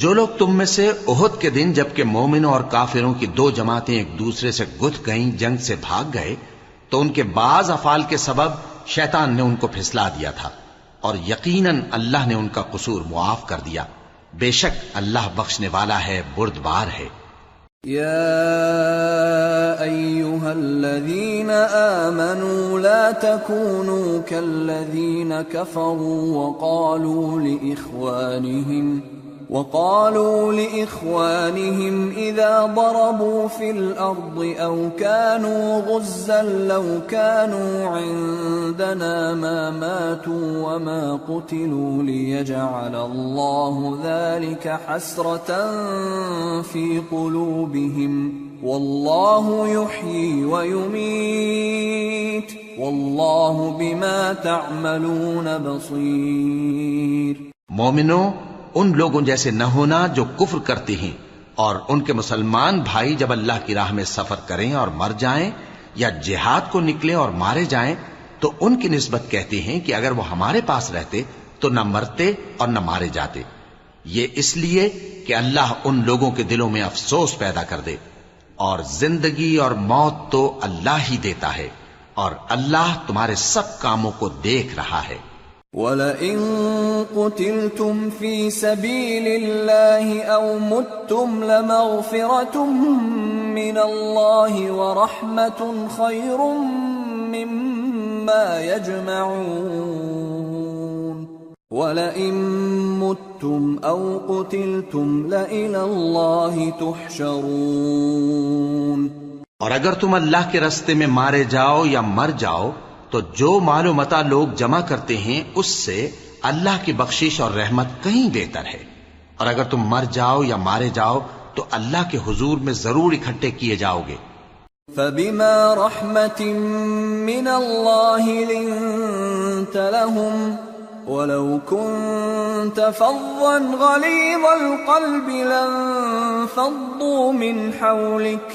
جو لوگ تم میں سے احد کے دن جبکہ مومنوں اور کافروں کی دو جماعتیں ایک دوسرے سے گتھ گئیں جنگ سے بھاگ گئے تو ان کے بعض افعال کے سبب شیطان نے ان کو پھسلا دیا تھا، اور یقیناً اللہ نے ان کا قصور معاف کر دیا. بے شک اللہ بخشنے والا ہے، بردبار ہے. يا أيها الذين آمنوا لا تكونوا كالذين كفروا وقالوا لإخوانهم إذا ضربوا في الأرض أو كانوا غزا لو كانوا عندنا ما ماتوا وما قتلوا ليجعل الله ذلك حسرة في قلوبهم والله يحيي ويميت والله بما تعملون بصير. مومنو، ان لوگوں جیسے نہ ہونا جو کفر کرتے ہیں، اور ان کے مسلمان بھائی جب اللہ کی راہ میں سفر کریں اور مر جائیں یا جہاد کو نکلیں اور مارے جائیں تو ان کی نسبت کہتے ہیں کہ اگر وہ ہمارے پاس رہتے تو نہ مرتے اور نہ مارے جاتے. یہ اس لیے کہ اللہ ان لوگوں کے دلوں میں افسوس پیدا کر دے. اور زندگی اور موت تو اللہ ہی دیتا ہے، اور اللہ تمہارے سب کاموں کو دیکھ رہا ہے. وَلَئِن قُتِلْتُمْ فِي سَبِيلِ اللَّهِ أَوْ مُتُّمْ لَمَغْفِرَةٌ مِّنَ اللَّهِ وَرَحْمَةٌ خَيْرٌ مِّمَّا يَجْمَعُونَ. وَلَئِن مُتُّمْ أَوْ قُتِلْتُمْ لَإِلَى اللَّهِ تُحْشَرُونَ. اور اگر تم اللہ کے راستے میں مارے جاؤ یا مر جاؤ تو جو مال و متاع لوگ جمع کرتے ہیں اس سے اللہ کی بخشش اور رحمت کہیں بہتر ہے. اور اگر تم مر جاؤ یا مارے جاؤ تو اللہ کے حضور میں ضرور اکٹھے کیے جاؤ گے. فَبِمَا رَحْمَةٍ مِّنَ اللَّهِ لِنتَ لَهُمْ وَلَوْ كُنتَ فَظًّا غَلِيظَ الْقَلْبِ لَانفَضُّوا مِنْ حَوْلِكَ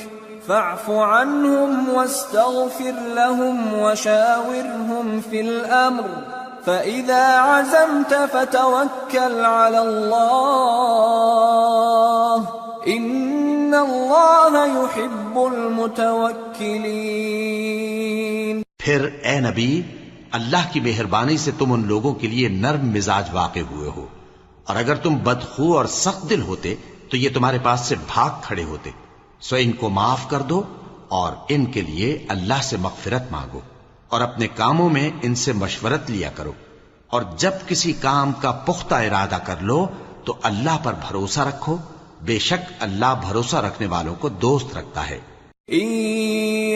فاعف عنهم واستغفر لهم وشاورهم في الأمر فإذا عزمت فتوكل على الله إن الله يحب المتوكلين. پھر اے نبی، اللہ کی مہربانی سے تم ان لوگوں کے لیے نرم مزاج واقع ہوئے ہو، اور اگر تم بدخو اور سخت دل ہوتے تو یہ تمہارے پاس سے بھاگ کھڑے ہوتے. سو ان کو معاف کر دو اور ان کے لیے اللہ سے مغفرت مانگو، اور اپنے کاموں میں ان سے مشورت لیا کرو، اور جب کسی کام کا پختہ ارادہ کر لو تو اللہ پر بھروسہ رکھو. بے شک اللہ بھروسہ رکھنے والوں کو دوست رکھتا ہے. إن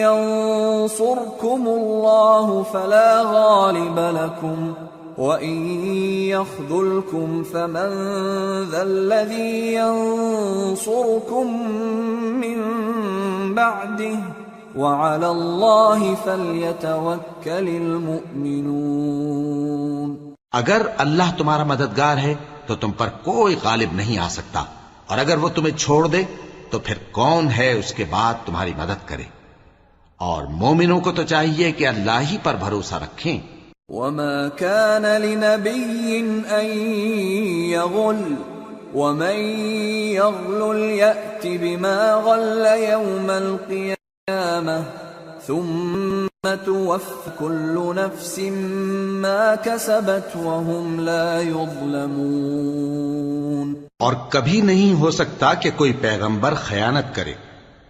ينصركم الله فلا غالب لكم وَإِن يَخْذُلْكُمْ فَمَنْ ذَا الَّذِي يَنصُرُكُمْ مِنْ بَعْدِهِ وَعَلَى اللَّهِ فَلْيَتَوَكَّلِ الْمُؤْمِنُونَ. اگر اللہ تمہارا مددگار ہے تو تم پر کوئی غالب نہیں آ سکتا، اور اگر وہ تمہیں چھوڑ دے تو پھر کون ہے اس کے بعد تمہاری مدد کرے. اور مومنوں کو تو چاہیے کہ اللہ ہی پر بھروسہ رکھیں. وَمَا كَانَ لِنَبِيٍّ أَن يَغُلَّ وَمَن يَغْلُلْ يَأْتِ بِمَا غَلَّ يَوْمَ الْقِيَامَةِ ثُمَّ تُوَفَّى كُلُّ نَفْسٍ مَا كَسَبَتْ وَهُمْ لَا يُظْلَمُونَ. اور کبھی نہیں ہو سکتا کہ کوئی پیغمبر خیانت کرے،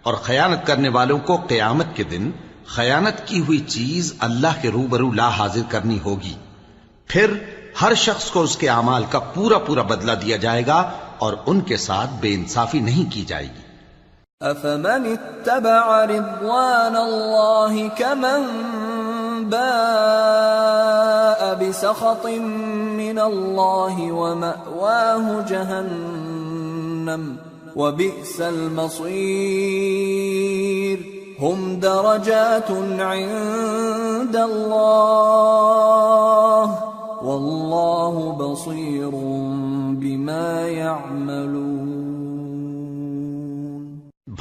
اور خیانت کرنے والوں کو قیامت کے دن خیانت کی ہوئی چیز اللہ کے روبرو لا حاضر کرنی ہوگی. پھر ہر شخص کو اس کے اعمال کا پورا پورا بدلہ دیا جائے گا، اور ان کے ساتھ بے انصافی نہیں کی جائے گی. أَفَمَنِ اتَّبَعَ رِضْوَانَ اللَّهِ كَمَنْ بَاءَ بِسَخَطٍ مِّنَ اللَّهِ وَمَأْوَاهُ جَهَنَّمُ وَبِئْسَ الْمَصِيرُ. هُمْ دَرَجَاتٌ عِندَ اللَّهِ وَاللَّهُ بَصِيرٌ بِمَا يَعْمَلُونَ.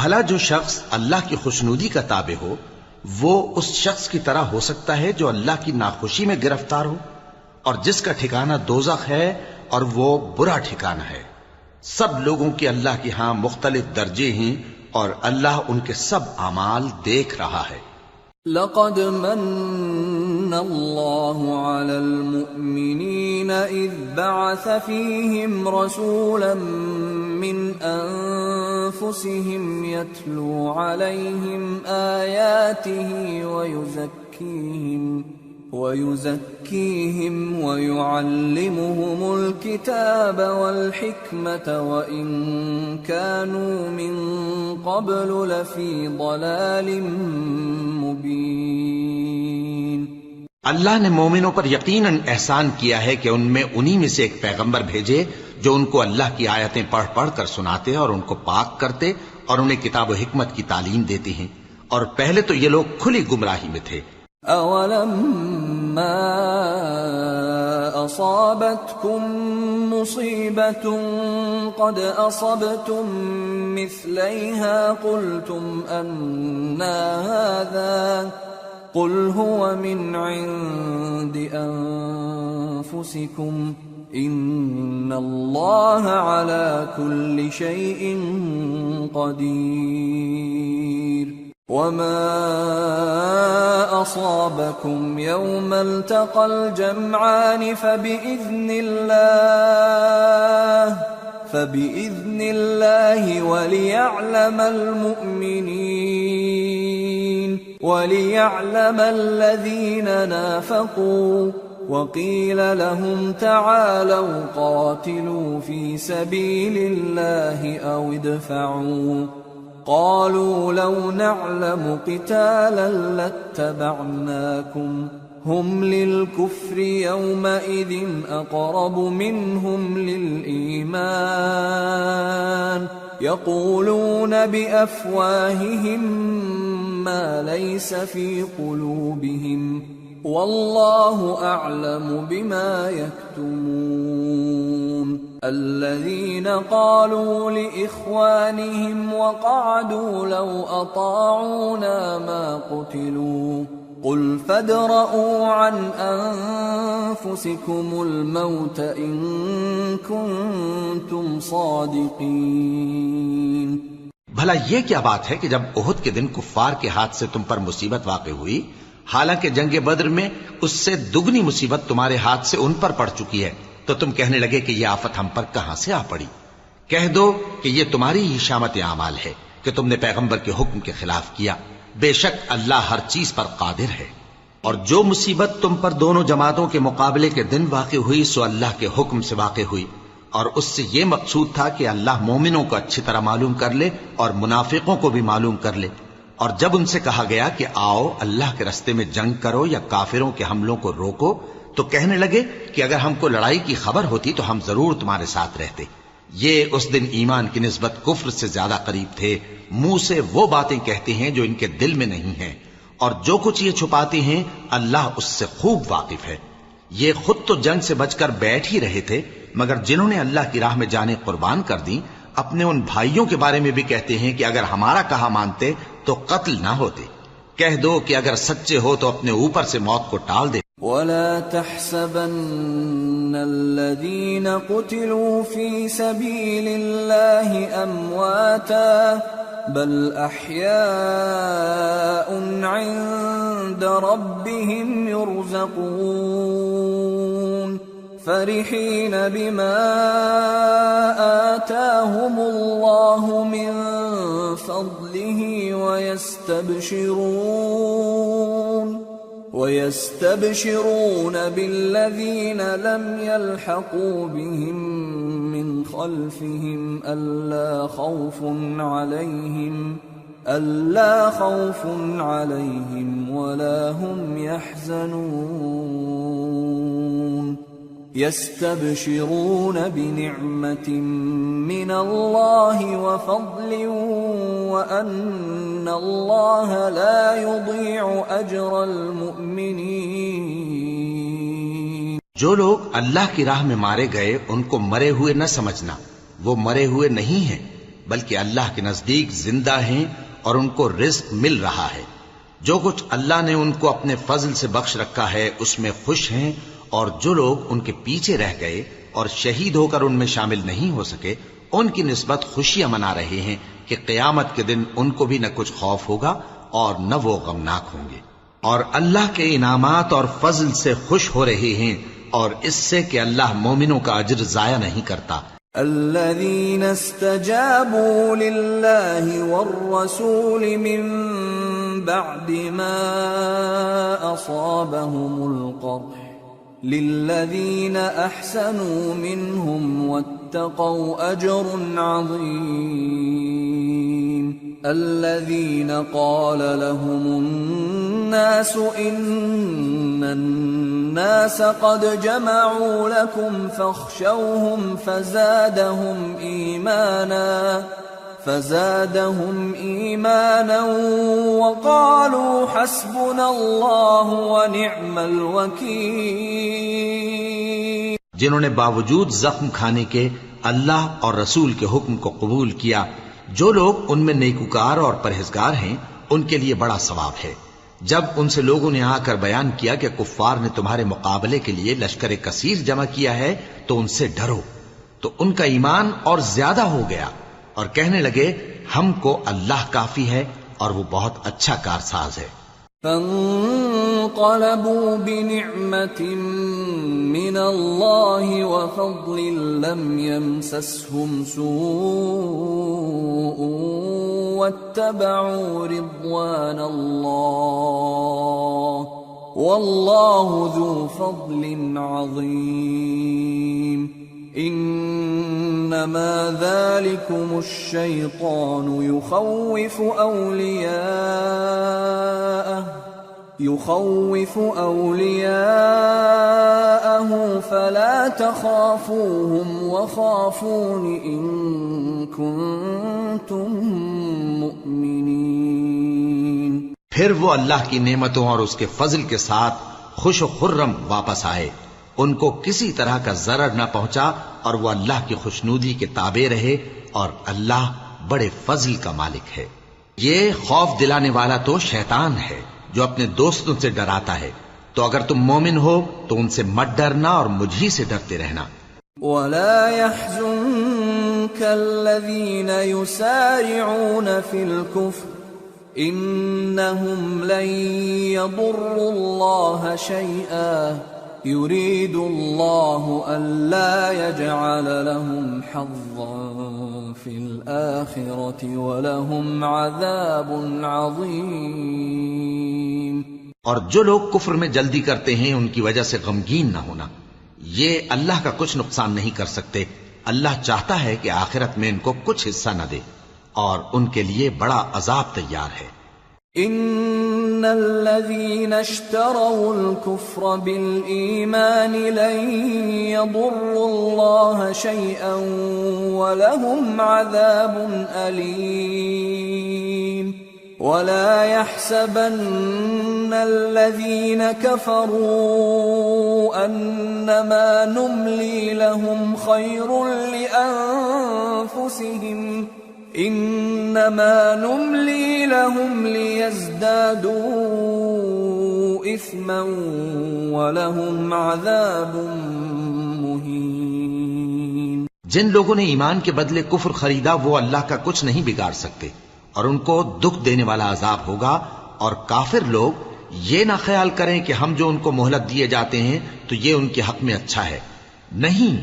بھلا جو شخص اللہ کی خوشنودی کا تابع ہو وہ اس شخص کی طرح ہو سکتا ہے جو اللہ کی ناخوشی میں گرفتار ہو، اور جس کا ٹھکانہ دوزخ ہے اور وہ برا ٹھکانہ ہے. سب لوگوں کے اللہ کے ہاں مختلف درجے ہیں، اور اللہ ان کے سب اعمال دیکھ رہا ہے. لقد من الله على المؤمنين إذ بعث فيهم رسولا من أنفسهم يتلو عليهم آياته ويزكيهم ويعلمهم الكتاب والحكمة وإن كانوا من قبل لفي ضلال مبين. اللہ نے مومنوں پر یقیناً احسان کیا ہے کہ ان میں انہی میں سے ایک پیغمبر بھیجے جو ان کو اللہ کی آیتیں پڑھ پڑھ کر سناتے اور ان کو پاک کرتے اور انہیں کتاب و حکمت کی تعلیم دیتے ہیں، اور پہلے تو یہ لوگ کھلی گمراہی میں تھے. أَوَلَمَّا أَصَابَتْكُم مُّصِيبَةٌ قَدْ أَصَبْتُم مِّثْلَيْهَا قُلْتُمْ أَنَّىٰ هَٰذَا قُلْ هُوَ مِنْ عِندِ أَنفُسِكُمْ إِنَّ اللَّهَ عَلَىٰ كُلِّ شَيْءٍ قَدِيرٌ. وَمَا أَصَابَكُمْ يَوْمَ الْتَقَى الْجَمْعَانِ فَبِإِذْنِ اللَّهِ وَلِيَعْلَمَ الْمُؤْمِنِينَ وَلِيَعْلَمَ الَّذِينَ نَافَقُوا. وَقِيلَ لَهُمْ تَعَالَوْا قَاتِلُوا فِي سَبِيلِ اللَّهِ أَوِ ادْفَعُوا قالوا لو نعلم قتالا لاتبعناكم هم للكفر يومئذ أقرب منهم للإيمان يقولون بأفواههم ما ليس في قلوبهم والله أعلم بما يكتمون. الذين قالوا لإخوانهم وقعدوا لو أطاعونا ما قتلوا قل فادرءوا عن أنفسكم الموت إن كنتم صادقين. بھلا یہ کیا بات ہے کہ جب احد کے دن کفار کے ہاتھ سے تم پر مصیبت واقع ہوئی، حالانکہ جنگ بدر میں اس سے دگنی مصیبت تمہارے ہاتھ سے ان پر پڑ چکی ہے، تو تم کہنے لگے کہ یہ آفت ہم پر کہاں سے آ پڑی؟ کہہ دو کہ یہ تمہاری ہی شامت اعمال ہے کہ تم نے پیغمبر کے حکم کے خلاف کیا. بے شک اللہ ہر چیز پر قادر ہے. اور جو مصیبت تم پر دونوں جماعتوں کے مقابلے کے دن واقع ہوئی سو اللہ کے حکم سے واقع ہوئی، اور اس سے یہ مقصود تھا کہ اللہ مومنوں کو اچھی طرح معلوم کر لے اور منافقوں کو بھی معلوم کر لے. اور جب ان سے کہا گیا کہ آؤ اللہ کے راستے میں جنگ کرو یا کافروں کے حملوں کو روکو، تو کہنے لگے کہ اگر ہم کو لڑائی کی خبر ہوتی تو ہم ضرور تمہارے ساتھ رہتے. یہ اس دن ایمان کی نسبت کفر سے زیادہ قریب تھے. منہ سے وہ باتیں کہتے ہیں جو ان کے دل میں نہیں ہیں، اور جو کچھ یہ چھپاتے ہیں اللہ اس سے خوب واقف ہے. یہ خود تو جنگ سے بچ کر بیٹھ ہی رہے تھے، مگر جنہوں نے اللہ کی راہ میں جانیں قربان کر دیں اپنے ان بھائیوں کے بارے میں بھی کہتے ہیں کہ اگر ہمارا کہا مانتے تو قتل نہ ہوتے. کہہ دو کہ اگر سچے ہو تو اپنے اوپر سے موت کو ٹال دے. وَلَا تَحْسَبَنَّ الَّذِينَ قُتِلُوا فِي سَبِيلِ اللَّهِ أَمْوَاتًا بَلْ أَحْيَاءٌ عِندَ رَبِّهِمْ يُرْزَقُونَ فَرِحِينَ بِمَا آتَاهُمُ اللَّهُ مِنْ فَضْلِهِ وَيَسْتَبْشِرُونَ بِالَّذِينَ لَمْ يَلْحَقُوا بِهِمْ مِنْ خَلْفِهِمْ أَلَّا خَوْفٌ عَلَيْهِمْ وَلَا هُمْ يَحْزَنُونَ. يَسْتَبْشِرُونَ بِنِعْمَةٍ مِّنَ اللَّهِ وَفَضْلٍ وَأَنَّ اللَّهَ لَا يُضِيعُ أَجْرَ الْمُؤْمِنِينَ. جو لوگ اللہ کی راہ میں مارے گئے ان کو مرے ہوئے نہ سمجھنا، وہ مرے ہوئے نہیں ہیں بلکہ اللہ کے نزدیک زندہ ہیں اور ان کو رزق مل رہا ہے. جو کچھ اللہ نے ان کو اپنے فضل سے بخش رکھا ہے اس میں خوش ہیں، اور جو لوگ ان کے پیچھے رہ گئے اور شہید ہو کر ان میں شامل نہیں ہو سکے ان کی نسبت خوشیاں منا رہے ہیں کہ قیامت کے دن ان کو بھی نہ کچھ خوف ہوگا اور نہ وہ غمناک ہوں گے. اور اللہ کے انعامات اور فضل سے خوش ہو رہے ہیں اور اس سے کہ اللہ مومنوں کا اجر ضائع نہیں کرتا. الذين استجابوا لله والرسول من بعد ما أصابهم القرح للذين أحسنوا منهم واتقوا أجر عظيم. الذين قال لهم الناس إن الناس قد جمعوا لكم فاخشوهم فزادهم إيمانا وقالوا حسبنا الله ونعم الوكيل. جنہوں نے باوجود زخم کھانے کے اللہ اور رسول کے حکم کو قبول کیا، جو لوگ ان میں نیکوکار اور پرہیزگار ہیں ان کے لیے بڑا ثواب ہے. جب ان سے لوگوں نے آ کر بیان کیا کہ کفار نے تمہارے مقابلے کے لیے لشکر کثیر جمع کیا ہے تو ان سے ڈرو، تو ان کا ایمان اور زیادہ ہو گیا اور کہنے لگے ہم کو اللہ کافی ہے اور وہ بہت اچھا کارساز ہے. فانقلبوا بنعمة من الله وفضل لم يمسسهم سوء واتبعوا رضوان الله والله ذو فضل عظيم. انما ذلكم الشيطان يخوف أولياءه فلا تخافوهم وخافون إن كنتم مؤمنين. پھر وہ اللہ کی نعمتوں اور اس کے فضل کے ساتھ خوش و خرم واپس آئے. ان کو کسی طرح کا ضرر نہ پہنچا اور وہ اللہ کی خوشنودی کے تابع رہے اور اللہ بڑے فضل کا مالک ہے. یہ خوف دلانے والا تو شیطان ہے جو اپنے دوستوں سے ڈراتا ہے، تو اگر تم مومن ہو تو ان سے مت ڈرنا اور مجھ ہی سے ڈرتے رہنا. ولا يحزنك الذين يسارعون في الكفر إنهم لن يضروا الله شيئا يريد الله ألا يجعل لهم حظا في الآخرة ولهم عذاب عظيم. اور جو لوگ کفر میں جلدی کرتے ہیں ان کی وجہ سے غمگین نہ ہونا، یہ اللہ کا کچھ نقصان نہیں کر سکتے. اللہ چاہتا ہے کہ آخرت میں ان کو کچھ حصہ نہ دے اور ان کے لیے بڑا عذاب تیار ہے. ان الذين اشتروا الكفر بالإيمان لن يضروا الله شيئا ولهم عذاب أليم. ولا يحسبن الذين كفروا أنما نملي لهم خير لأنفسهم إنما نملي لهم ليزدادوا إثما ولهم عذاب مهين. جن لوگوں نے ایمان کے بدلے کفر خریدا وہ اللہ کا کچھ نہیں بگاڑ سکتے اور ان کو دکھ دینے والا عذاب ہوگا. اور کافر لوگ یہ نہ خیال کریں کہ ہم جو ان کو مہلت دیے جاتے ہیں تو یہ ان کے حق میں اچھا ہے. نہیں،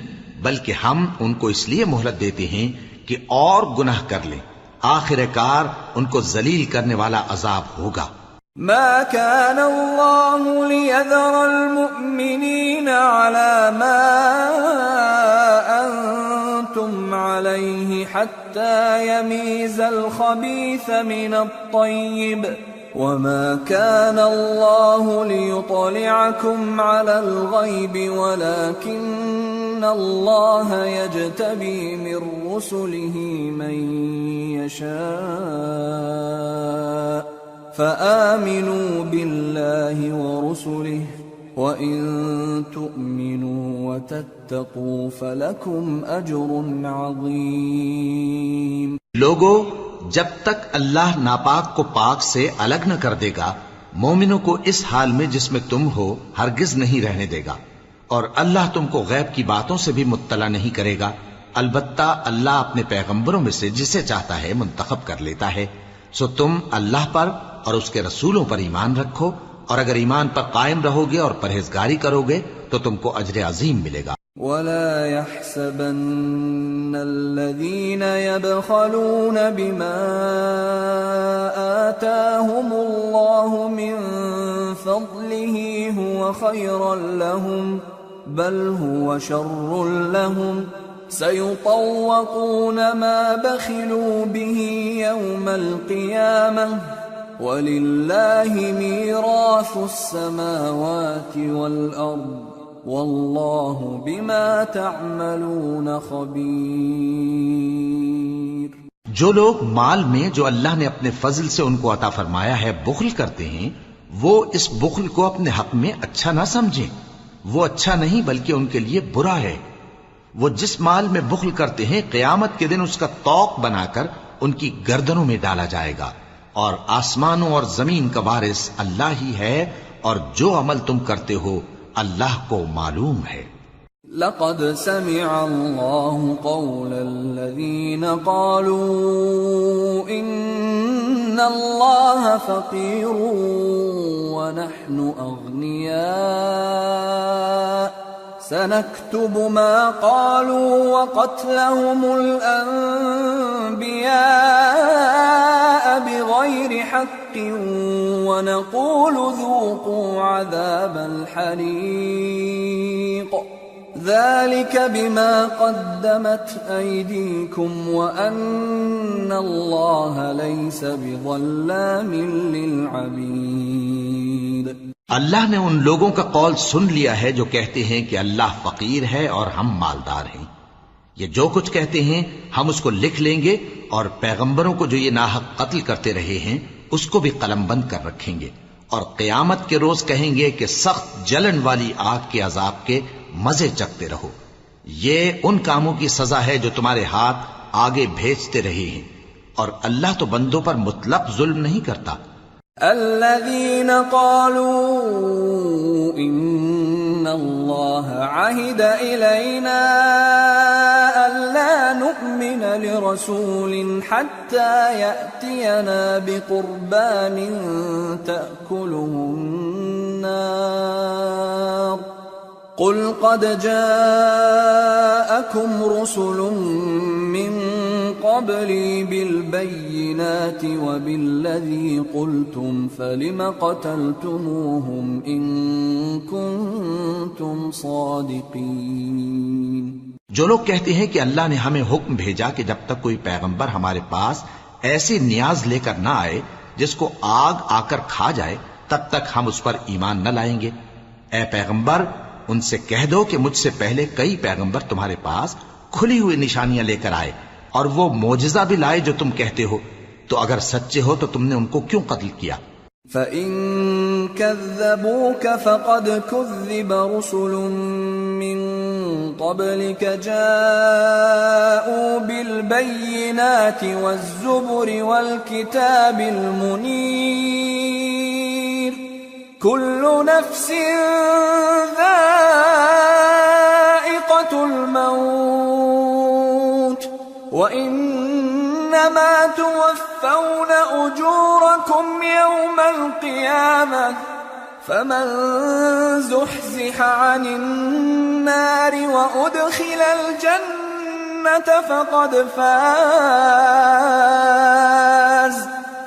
بلکہ ہم ان کو اس لیے مہلت دیتے ہیں کہ اور گناہ کر لیں. آخر کار ان کو ذلیل کرنے والا عذاب ہوگا. ما كان الله ليذر المؤمنين على ما أنتم عليه حتى يميز الخبيث من الطيب وما كان الله ليطلعكم على الغيب ولكن الله يجتبي من رسله من يشاء فآمنوا بالله ورسله وإن تؤمنوا وتتقوا فلكم أجر عظيم. لوگو، جب تک اللہ ناپاک کو پاک سے الگ نہ کر دے گا مومنوں کو اس حال میں جس میں تم ہو ہرگز نہیں رہنے دے گا. اور اللہ تم کو غیب کی باتوں سے بھی مطلع نہیں کرے گا. البتہ اللہ اپنے پیغمبروں میں سے جسے چاہتا ہے منتخب کر لیتا ہے. سو تم اللہ پر اور اس کے رسولوں پر ایمان رکھو اور اگر ایمان پر قائم رہو گے اور پرہیزگاری کرو گے تو تم کو اجر عظیم ملے گا۔ ولا يحسبن الذين يبخلون بما آتاهم الله من فضله هو خيرا لهم بل هو شر لهم سيطوقون ما بخلوا به يوم القيامة وَلِلَّهِ مِيرَاثُ السَّمَاوَاتِ وَالْأَرْضِ وَاللَّهُ بِمَا تَعْمَلُونَ خَبِيرٌ۔ جو لوگ مال میں جو اللہ نے اپنے فضل سے ان کو عطا فرمایا ہے بخل کرتے ہیں، وہ اس بخل کو اپنے حق میں اچھا نہ سمجھیں، وہ اچھا نہیں بلکہ ان کے لیے برا ہے۔ وہ جس مال میں بخل کرتے ہیں قیامت کے دن اس کا طوق بنا کر ان کی گردنوں میں ڈالا جائے گا، اور آسمانوں اور زمین کا وارث اللہ ہی ہے، اور جو عمل تم کرتے ہو اللہ کو معلوم ہے۔ لقد سمع الله قول الذين قالوا إن الله فقير ونحن أغنياء سنكتب ما قالوا وقتلهم الأنبياء بغير حق ونقول ذوقوا عذاب الحريق ذلك بما قدمت أيديكم وأن الله ليس بظلام للعبيد۔ اللہ نے ان لوگوں کا قول سن لیا ہے جو کہتے ہیں کہ اللہ فقیر ہے اور ہم مالدار ہیں۔ یہ جو کچھ کہتے ہیں ہم اس کو لکھ لیں گے، اور پیغمبروں کو جو یہ ناحق قتل کرتے رہے ہیں اس کو بھی قلم بند کر رکھیں گے، اور قیامت کے روز کہیں گے کہ سخت جلن والی آگ کے عذاب کے مزے چکھتے رہو۔ یہ ان کاموں کی سزا ہے جو تمہارے ہاتھ آگے بھیجتے رہے ہیں، اور اللہ تو بندوں پر مطلق ظلم نہیں کرتا۔ الذين قالوا إن الله عهد إلينا ألا نؤمن لرسول حتى يأتينا بقربان تأكله النار قل قد جاءكم رسل من قبلي بالبينات وبالذي قلتم فلم قتلتموهم إن كنتم صادقين۔ جو لوگ کہتے ہیں کہ اللہ نے ہمیں حکم بھیجا کہ جب تک کوئی پیغمبر ہمارے پاس ایسی نیاز لے کر نہ آئے جس کو آگ آ کر کھا جائے تب تک ہم اس پر ایمان نہ لائیں گے۔ اے پیغمبر ان سے کہہ دو کہ مجھ سے پہلے کئی پیغمبر تمہارے پاس کھلی ہوئی نشانیاں لے کر آئے اور وہ معجزہ بھی لائے جو تم کہتے ہو، تو اگر سچے ہو تو تم نے ان کو کیوں قتل کیا؟ فَإِن كَذَّبُوكَ فَقَدْ كُذِّبَ رُسُلٌ مِّن قَبْلِكَ جَاءُوا بِالْبَيِّنَاتِ وَالزُّبُرِ وَالْكِتَابِ الْمُنِيرِ كُلُّ نَفْسٍ ذَائِقَةُ الْمَوْتِ وَإِنَّمَا تُوَفَّوْنَ أُجُورَكُمْ يَوْمَ الْقِيَامَةِ فَمَنْ زُحْزِحَ عَنِ النَّارِ وَأُدْخِلَ الْجَنَّةَ فَقَدْ فَازَ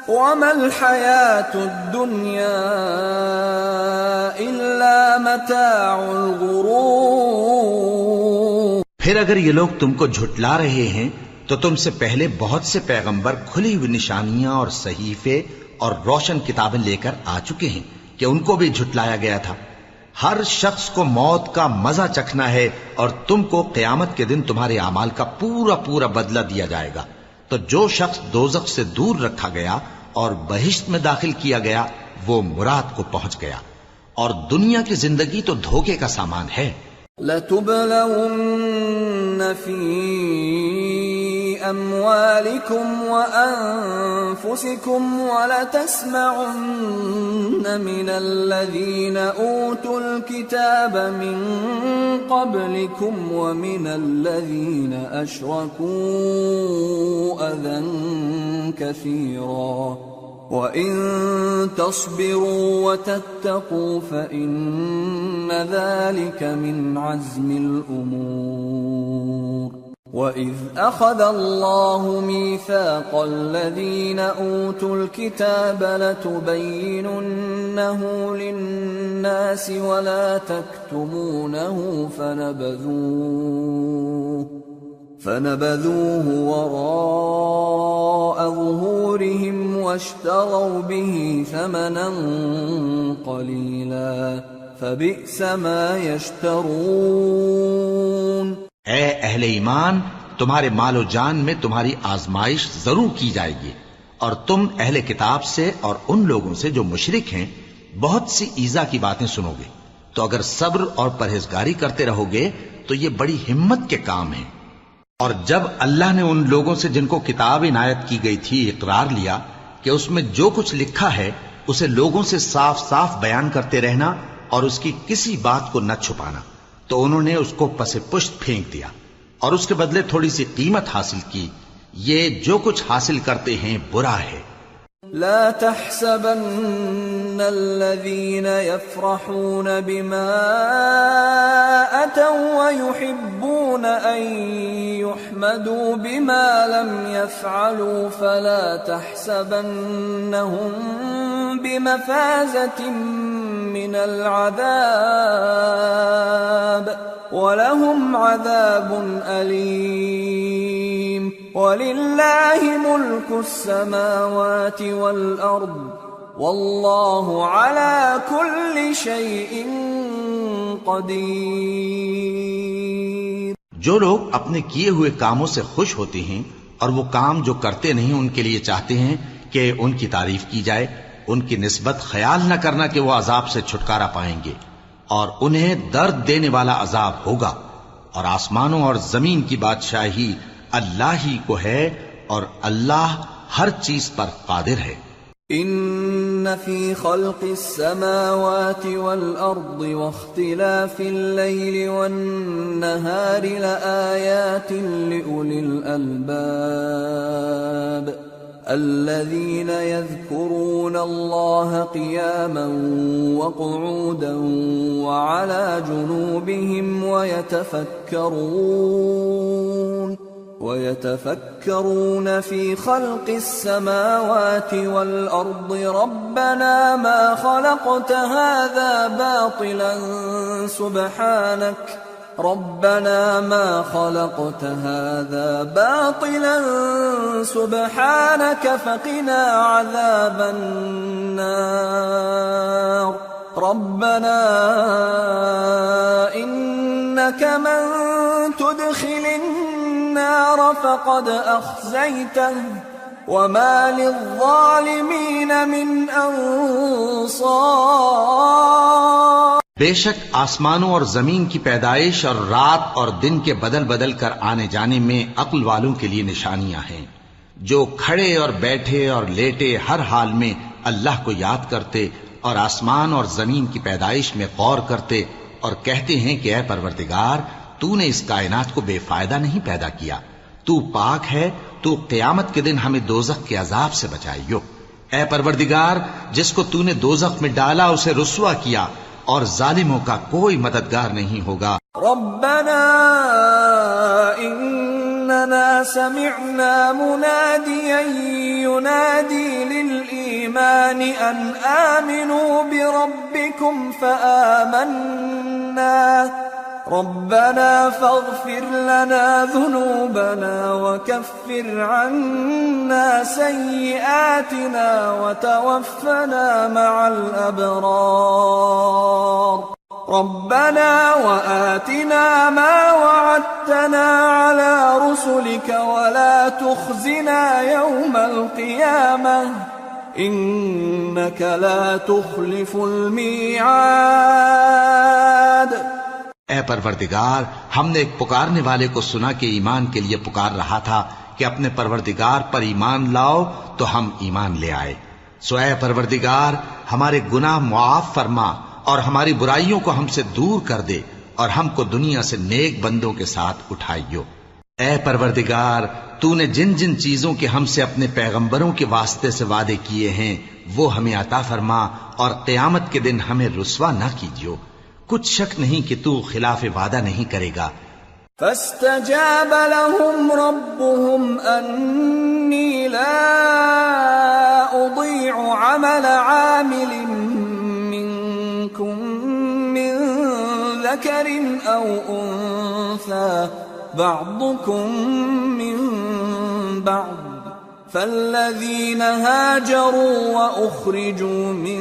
وَمَا الْحَيَاةُ الدُّنْيَا إِلَّا مَتَاعُ الْغُرُورِ۔ پھر اگر یہ لوگ تم کو جھٹلا رہے ہیں تو تم سے پہلے بہت سے پیغمبر کھلی ہوئی نشانیاں اور صحیفے اور روشن کتابیں لے کر آ چکے ہیں کہ ان کو بھی جھٹلایا گیا تھا۔ ہر شخص کو موت کا مزہ چکھنا ہے، اور تم کو قیامت کے دن تمہارے اعمال کا پورا پورا بدلہ دیا جائے گا۔ تو جو شخص دوزخ سے دور رکھا گیا اور بہشت میں داخل کیا گیا وہ مراد کو پہنچ گیا، اور دنیا کی زندگی تو دھوکے کا سامان ہے۔ لَتُبْلَوُنَّ فِي أَمْوَالِكُمْ وَأَنفُسِكُمْ وَلَتَسْمَعُنَّ مِنَ الَّذِينَ أُوتُوا الْكِتَابَ مِنْ قَبْلِكُمْ وَمِنَ الَّذِينَ أَشْرَكُوا أَذًى كَثِيرًا وَإِن تَصْبِرُوا وَتَتَّقُوا فَإِنَّ ذَلِكَ مِنْ عَزْمِ الْأُمُورِ وَإِذْ أَخَذَ اللَّهُ مِيثَاقَ الَّذِينَ أُوتُوا الْكِتَابَ لَتُبَيِّنُنَّهُ لِلنَّاسِ وَلَا تَكْتُمُونَهُ فنبذوه وراء ظهورهم واشتروا به ثمنا قليلا فبئس ما يشترون۔ اے اہل ایمان، تمہارے مال و جان میں تمہاری آزمائش ضرور کی جائے گی، اور تم اہل کتاب سے اور ان لوگوں سے جو مشرک ہیں بہت سی ایذا کی باتیں سنو گے، تو اگر صبر اور پرہیزگاری کرتے رہو گے تو یہ بڑی ہمت کے کام ہیں۔ اور جب اللہ نے ان لوگوں سے جن کو کتاب عنایت کی گئی تھی اقرار لیا کہ اس میں جو کچھ لکھا ہے اسے لوگوں سے صاف صاف بیان کرتے رہنا اور اس کی کسی بات کو نہ چھپانا، تو انہوں نے اس کو پس پشت پھینک دیا اور اس کے بدلے تھوڑی سی قیمت حاصل کی۔ یہ جو کچھ حاصل کرتے ہیں برا ہے۔ لا تحسبن الذين يفرحون بما أتوا ويحبون أن يحمدوا بما لم يفعلوا فلا تحسبنهم بمفازة من العذاب ولهم عذاب أليم ولله ملك السماوات والأرض والله على كل شيء قدير۔ جو لوگ اپنے کیے ہوئے کاموں سے خوش ہوتے ہیں اور وہ کام جو کرتے نہیں ان کے لیے چاہتے ہیں کہ ان کی تعریف کی جائے، ان کی نسبت خیال نہ کرنا کہ وہ عذاب سے چھٹکارا پائیں گے، اور انہیں درد دینے والا عذاب ہوگا۔ اور آسمانوں اور زمین کی بادشاہی اللہ ہی کو ہے، اور اللہ ہر چیز پر قادر ہے۔ ان فی خلق السماوات والارض واختلاف الليل والنهار لآیات لأولی الالباب الذين يذكرون الله قياما وقعودا وعلى جنوبهم ويتفكرون في خلق السماوات والأرض ربنا ما خلقت هذا باطلا سبحانك فقنا عذاب النار ربنا إنك من تدخل النار فقد أخزيته وما للظالمين من أنصار۔ بے شک آسمانوں اور زمین کی پیدائش اور رات اور دن کے بدل بدل کر آنے جانے میں عقل والوں کے لیے نشانیاں ہیں، جو کھڑے اور بیٹھے اور لیٹے ہر حال میں اللہ کو یاد کرتے اور آسمان اور زمین کی پیدائش میں غور کرتے اور کہتے ہیں کہ اے پروردگار، تو نے اس کائنات کو بے فائدہ نہیں پیدا کیا، تو پاک ہے، تو قیامت کے دن ہمیں دوزخ کے عذاب سے بچائیو۔ اے پروردگار، جس کو تو نے دوزخ میں ڈالا اسے رسوا کیا، اور ظالموں کا کوئی مددگار نہیں ہوگا۔ ربنا اننا سمعنا مناديا ينادي للإيمان ان آمنوا بربكم فآمنا ربنا فاغفر لنا ذنوبنا وكفر عنا سيئاتنا وتوفنا مع الأبرار ربنا وآتنا ما وعدتنا على رسلك ولا تخزنا يوم القيامة إنك لا تخلف الميعاد۔ اے پروردگار، ہم نے ایک پکارنے والے کو سنا کہ ایمان کے لیے پکار رہا تھا کہ اپنے پروردگار پر ایمان لاؤ، تو ہم ایمان لے آئے۔ سو اے پروردگار، ہمارے گناہ معاف فرما اور ہماری برائیوں کو ہم سے دور کر دے، اور ہم کو دنیا سے نیک بندوں کے ساتھ اٹھائیو۔ اے پروردگار، تو نے جن جن چیزوں کے ہم سے اپنے پیغمبروں کے واسطے سے وعدے کیے ہیں وہ ہمیں عطا فرما، اور قیامت کے دن ہمیں رسوا نہ کیجیو۔ کچھ شک نہیں کہ تو خلاف وعدہ نہیں کرے گا۔ فاستجاب لهم ربهم أني لا أضيع عمل عامل منكم من ذكر أو أنثى بعضكم من بعض، فالذين هاجروا وأخرجوا من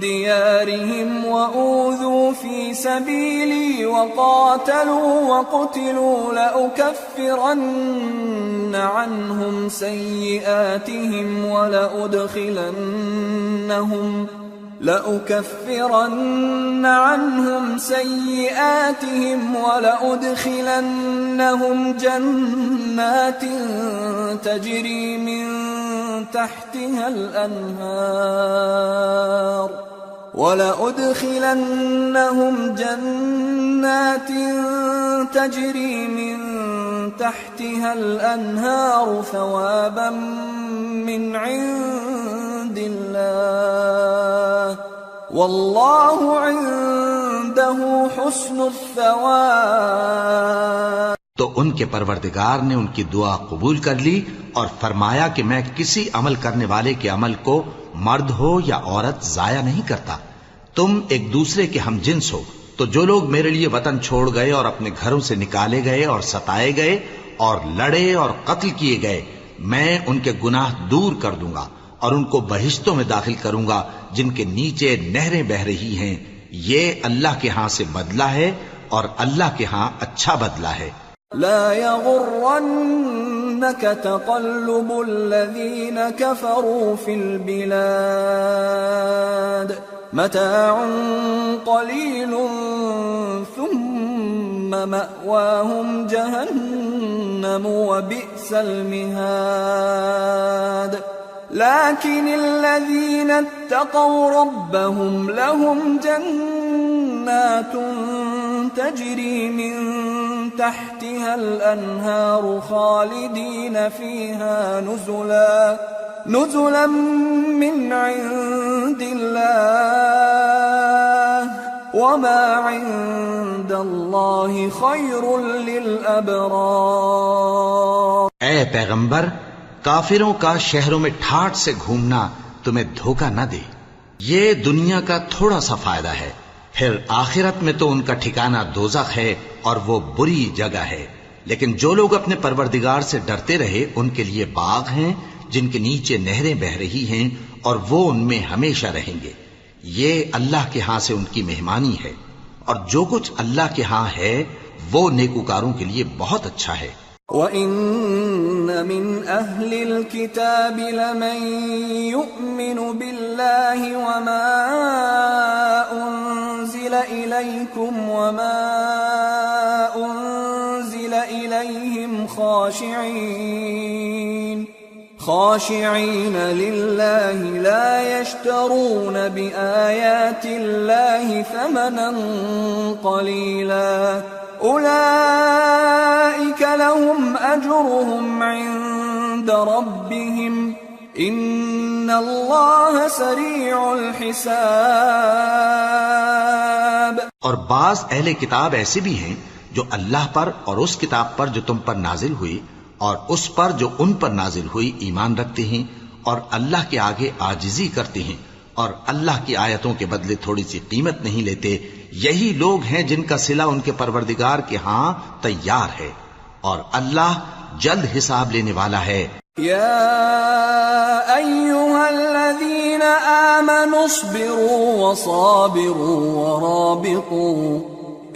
ديارهم وأوذوا في سبيلي وقاتلوا وقتلوا لأكفرن عنهم سيئاتهم ولأدخلنهم جنات تجري من تحتها الأنهار ثوابا من عند الله والله عنده حسن الثواب۔ تو ان کے پروردگار نے ان کی دعا قبول کر لی اور فرمایا کہ میں کسی عمل کرنے والے کے عمل کو مرد ہو یا عورت ضائع نہیں کرتا۔ تم ایک دوسرے کے ہم جنس ہو، تو جو لوگ میرے لیے وطن چھوڑ گئے اور اپنے گھروں سے نکالے گئے اور ستائے گئے اور لڑے اور قتل کیے گئے، میں ان کے گناہ دور کر دوں گا اور ان کو بہشتوں میں داخل کروں گا جن کے نیچے نہریں بہہ رہی ہیں۔ یہ اللہ کے ہاں سے بدلہ ہے اور اللہ کے ہاں اچھا بدلہ ہے۔ لا يغرنك تقلب الذين كفروا في البلاد متاع قليل ثم مأواهم جهنم وبئس المهاد لكن الذين اتقوا ربهم لهم جنات تجري من تحتها الأنهار خالدين فيها نزلا من عند الله وما عند الله خير للأبرار۔ اے پیغمبر، کافروں کا شہروں میں ٹھاٹ سے گھومنا تمہیں دھوکہ نہ دے۔ یہ دنیا کا تھوڑا سا فائدہ ہے، پھر آخرت میں تو ان کا ٹھکانہ دوزخ ہے اور وہ بری جگہ ہے۔ لیکن جو لوگ اپنے پروردگار سے ڈرتے رہے ان کے لیے باغ ہیں جن کے نیچے نہریں بہ رہی ہیں اور وہ ان میں ہمیشہ رہیں گے۔ یہ اللہ کے ہاں سے ان کی مہمانی ہے، اور جو کچھ اللہ کے ہاں ہے وہ نیکوکاروں کے لیے بہت اچھا ہے۔ وَإِنَّ مِنْ أَهْلِ الْكِتَابِ لَمَنْ يُؤْمِنُ بِاللَّهِ وَمَا أُنْزِلَ إِلَيْكُمْ وَمَا أُنْزِلَ إِلَيْهِمْ خاشعين لله لا يشترون بآيات الله ثمنا قليلا أولئك لهم أجرهم عند ربهم إن الله سريع الحساب۔ اور بعض اہل کتاب ایسے بھی ہیں جو اللہ پر اور اس کتاب پر جو تم پر نازل ہوئی اور اس پر جو ان پر نازل ہوئی ایمان رکھتے ہیں اور اللہ کے آگے عاجزی کرتے ہیں اور اللہ کی آیتوں کے بدلے تھوڑی سی قیمت نہیں لیتے، یہی لوگ ہیں جن کا صلہ ان کے پروردگار کے ہاں تیار ہے، اور اللہ جلد حساب لینے والا ہے۔ یا ایھا الذین آمنوا اصبروا وصابروا ورابطوا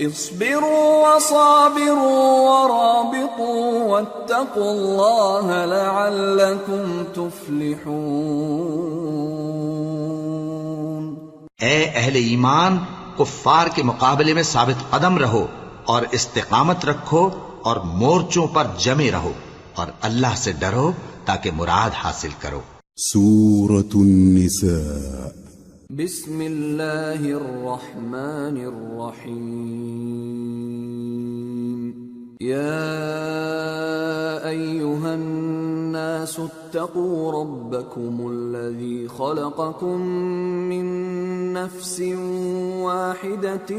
اصبروا وصابروا ورابطوا واتقوا اللہ لعلکم تفلحون۔ اے اہل ایمان، کفار کے مقابلے میں ثابت قدم رہو اور استقامت رکھو اور مورچوں پر جمے رہو اور اللہ سے ڈرو تاکہ مراد حاصل کرو۔ سورة النساء۔ بسم اللہ الرحمن الرحیم۔ یا أيها الناس اتقوا ربكم الذي خلقكم من نفس واحدة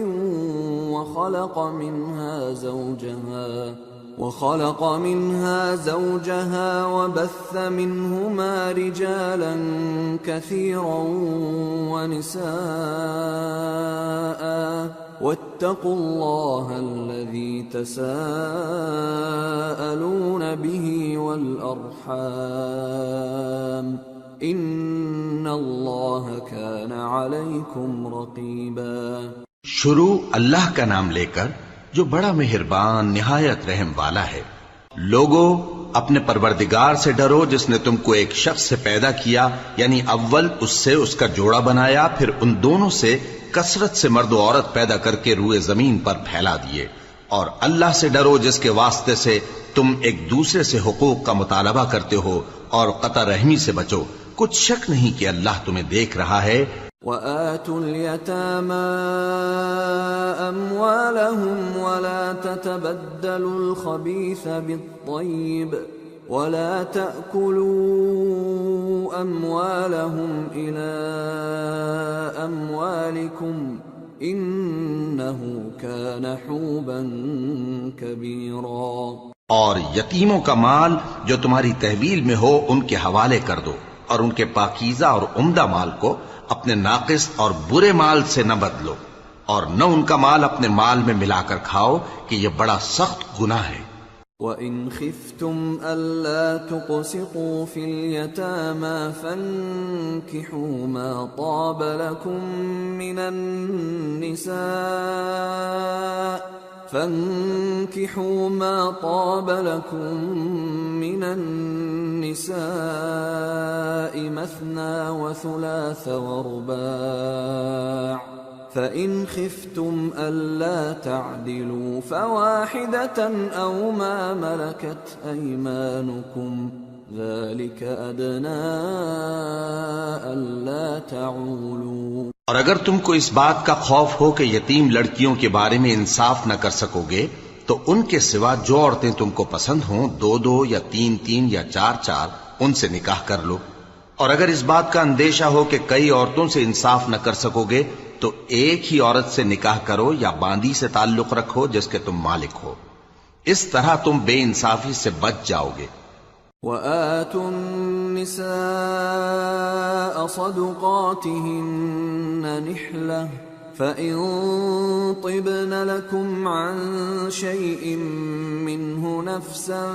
وخلق منها زوجها وبث منهما رجالا كثيرا ونساء واتقوا الله الذي تساءلون به والأرحام إن الله كان عليكم رقيبا۔ شروع اللہ کا نام لے کر جو بڑا مہربان نہایت رحم والا ہے۔ لوگو اپنے پروردگار سے ڈرو جس نے تم کو ایک شخص سے پیدا کیا، یعنی اول اس سے اس کا جوڑا بنایا، پھر ان دونوں سے کثرت سے مرد و عورت پیدا کر کے روئے زمین پر پھیلا دیے، اور اللہ سے ڈرو جس کے واسطے سے تم ایک دوسرے سے حقوق کا مطالبہ کرتے ہو، اور قطع رحمی سے بچو، کچھ شک نہیں کہ اللہ تمہیں دیکھ رہا ہے۔ وَآتُوا الْيَتَامَى أَمْوَالَهُمْ وَلَا تَتَبَدَّلُوا الْخَبِيثَ بِالطَّيِّبِ وَلَا تَأْكُلُوا أَمْوَالَهُمْ إِلَىٰ أَمْوَالِكُمْ إِنَّهُ كَانَ حُوبًا كَبِيرًا۔ اور یتیموں کا مال جو تمہاری تحویل میں ہو ان کے حوالے کر دو، اور ان کے پاکیزہ اور عمدہ مال کو اپنے ناقص اور برے مال سے نہ بدلو، اور نہ ان کا مال اپنے مال میں ملا کر کھاؤ کہ یہ بڑا سخت گناہ ہے۔ وَإِنْ خِفْتُمْ أَلَّا تُقْسِطُوا فِي الْيَتَامَى فَانكِحُوا مَا طَابَ لَكُم مِّنَ النِّسَاءِ مَثْنَىٰ وَثُلَاثَ وَرُبَاعَ، فَإِنْ خِفْتُمْ أَلَّا تَعْدِلُوا فَوَاحِدَةً أَوْ مَا مَلَكَتْ أَيْمَانُكُمْ ذَلِكَ أَدْنَىٰ أَلَّا تَعُولُوا۔ اور اگر تم کو اس بات کا خوف ہو کہ یتیم لڑکیوں کے بارے میں انصاف نہ کر سکو گے تو ان کے سوا جو عورتیں تم کو پسند ہوں، 2 یا 3 یا 4 ان سے نکاح کر لو۔ اور اگر اس بات کا اندیشہ ہو کہ کئی عورتوں سے انصاف نہ کر سکو گے تو ایک ہی عورت سے نکاح کرو یا باندی سے تعلق رکھو جس کے تم مالک ہو، اس طرح تم بے انصافی سے بچ جاؤ گے۔ وَآتُوا النِّسَاءَ صَدُقَاتِهِنَّ نِحْلَةً فَإِن طِبْنَ لَكُمْ عَن شَيْءٍ مِّنْهُ نَفْسًا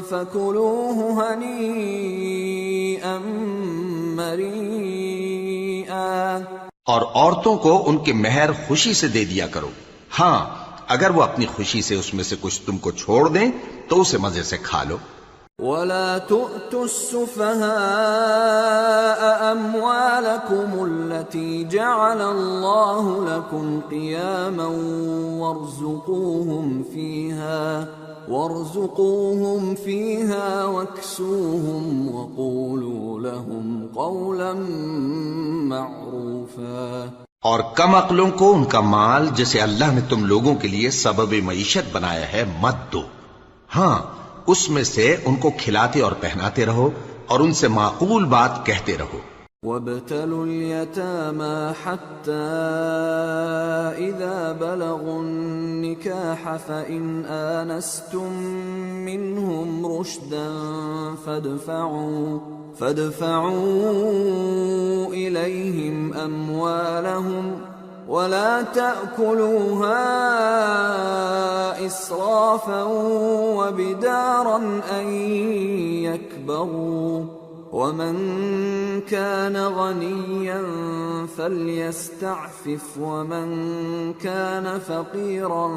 فَكُلُوهُ هَنِيئًا مَّرِيئًا۔ اور عورتوں کو ان کے مہر خوشی سے دے دیا کرو، ہاں اگر وہ اپنی خوشی سے اس میں سے کچھ تم کو چھوڑ دیں تو اسے مزے سے کھا لو۔ وَلَا تُؤْتُوا السُّفَهَاءَ أَمْوَالَكُمُ الَّتِي جَعَلَ اللَّهُ لَكُمْ قِيَامًا وَارْزُقُوهُمْ فِيهَا وَاكْسُوهُمْ وَقُولُوا لَهُمْ قَوْلًا مَّعْرُوفًا۔ اور کم عقلوں کو ان کا مال جسے اللہ نے تم لوگوں کے لیے سبب معیشت بنایا ہے مت دو، ہاں اس میں سے ان کو کھلاتے اور پہناتے رہو اور ان سے معقول بات کہتے رہو۔ وَابْتَلُوا الْيَتَامَى حَتَّى إِذَا بَلَغُوا النِّكَاحَ فَإِنْ آنَسْتُم مِّنْهُمْ رُشْدًا فَادْفَعُوا إِلَيْهِمْ أَمْوَالَهُمْ وَلَا تَأْكُلُوهَا إِسْرَافًا وَبِدَارًا أَن يَكْبَرُوا، وَمَن كَانَ غَنِيًّا فَلْيَسْتَعْفِفْ وَمَن كَانَ فَقِيرًا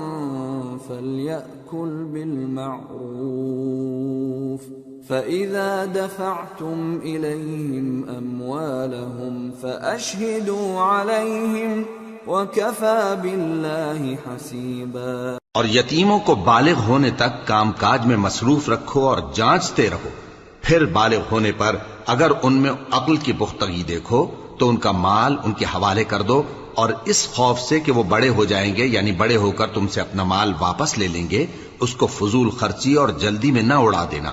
فَلْيَأْكُلْ بِالْمَعْرُوفِ، فَإِذَا دَفَعْتُمْ إِلَيْهِمْ أَمْوَالَهُمْ فَأَشْهِدُوا عَلَيْهِمْ وَكَفَى بِاللَّهِ حَسِيبًا۔ اور یتیموں کو بالغ ہونے تک کام کاج میں مصروف رکھو اور جانچتے رہو، پھر بالغ ہونے پر اگر ان میں عقل کی پختگی دیکھو تو ان کا مال ان کے حوالے کر دو، اور اس خوف سے کہ وہ بڑے ہو جائیں گے، یعنی بڑے ہو کر تم سے اپنا مال واپس لے لیں گے، اس کو فضول خرچی اور جلدی میں نہ اڑا دینا،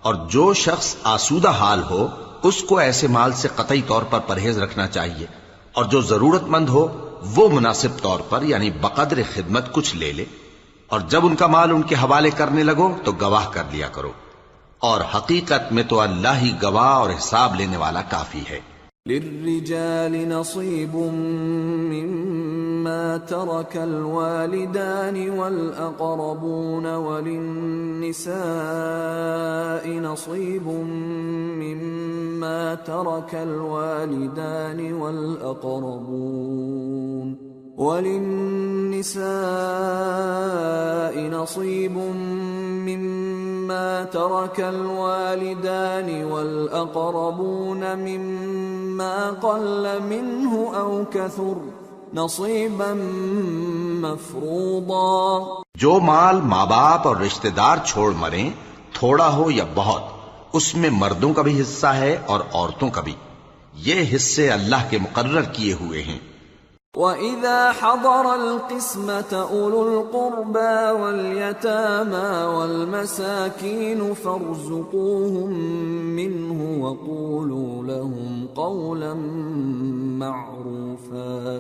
اور جو شخص آسودہ حال ہو اس کو ایسے مال سے قطعی طور پر پرہیز رکھنا چاہیے، اور جو ضرورت مند ہو وہ مناسب طور پر یعنی بقدر خدمت کچھ لے لے، اور جب ان کا مال ان کے حوالے کرنے لگو تو گواہ کر لیا کرو، اور حقیقت میں تو اللہ ہی گواہ اور حساب لینے والا کافی ہے۔ للرجال نصيب مما ترك الوالدان والأقربون وللنساء نصيب مما ترك الوالدان والأقربون مما قل منه أو كثر نصيبا مفروضا۔ جو مال ماں باپ اور رشتہ دار چھوڑ مریں، تھوڑا ہو یا بہت، اس میں مردوں کا بھی حصہ ہے اور عورتوں کا بھی، یہ حصے اللہ کے مقرر کیے ہوئے ہیں۔ وَإِذَا حَضَرَ الْقِسْمَةَ أُولُو الْقُرْبَى وَالْيَتَامَى وَالْمَسَاكِينُ فَارْزُقُوهُم مِّنْهُ وَقُولُوا لَهُمْ قَوْلًا مَّعْرُوفًا۔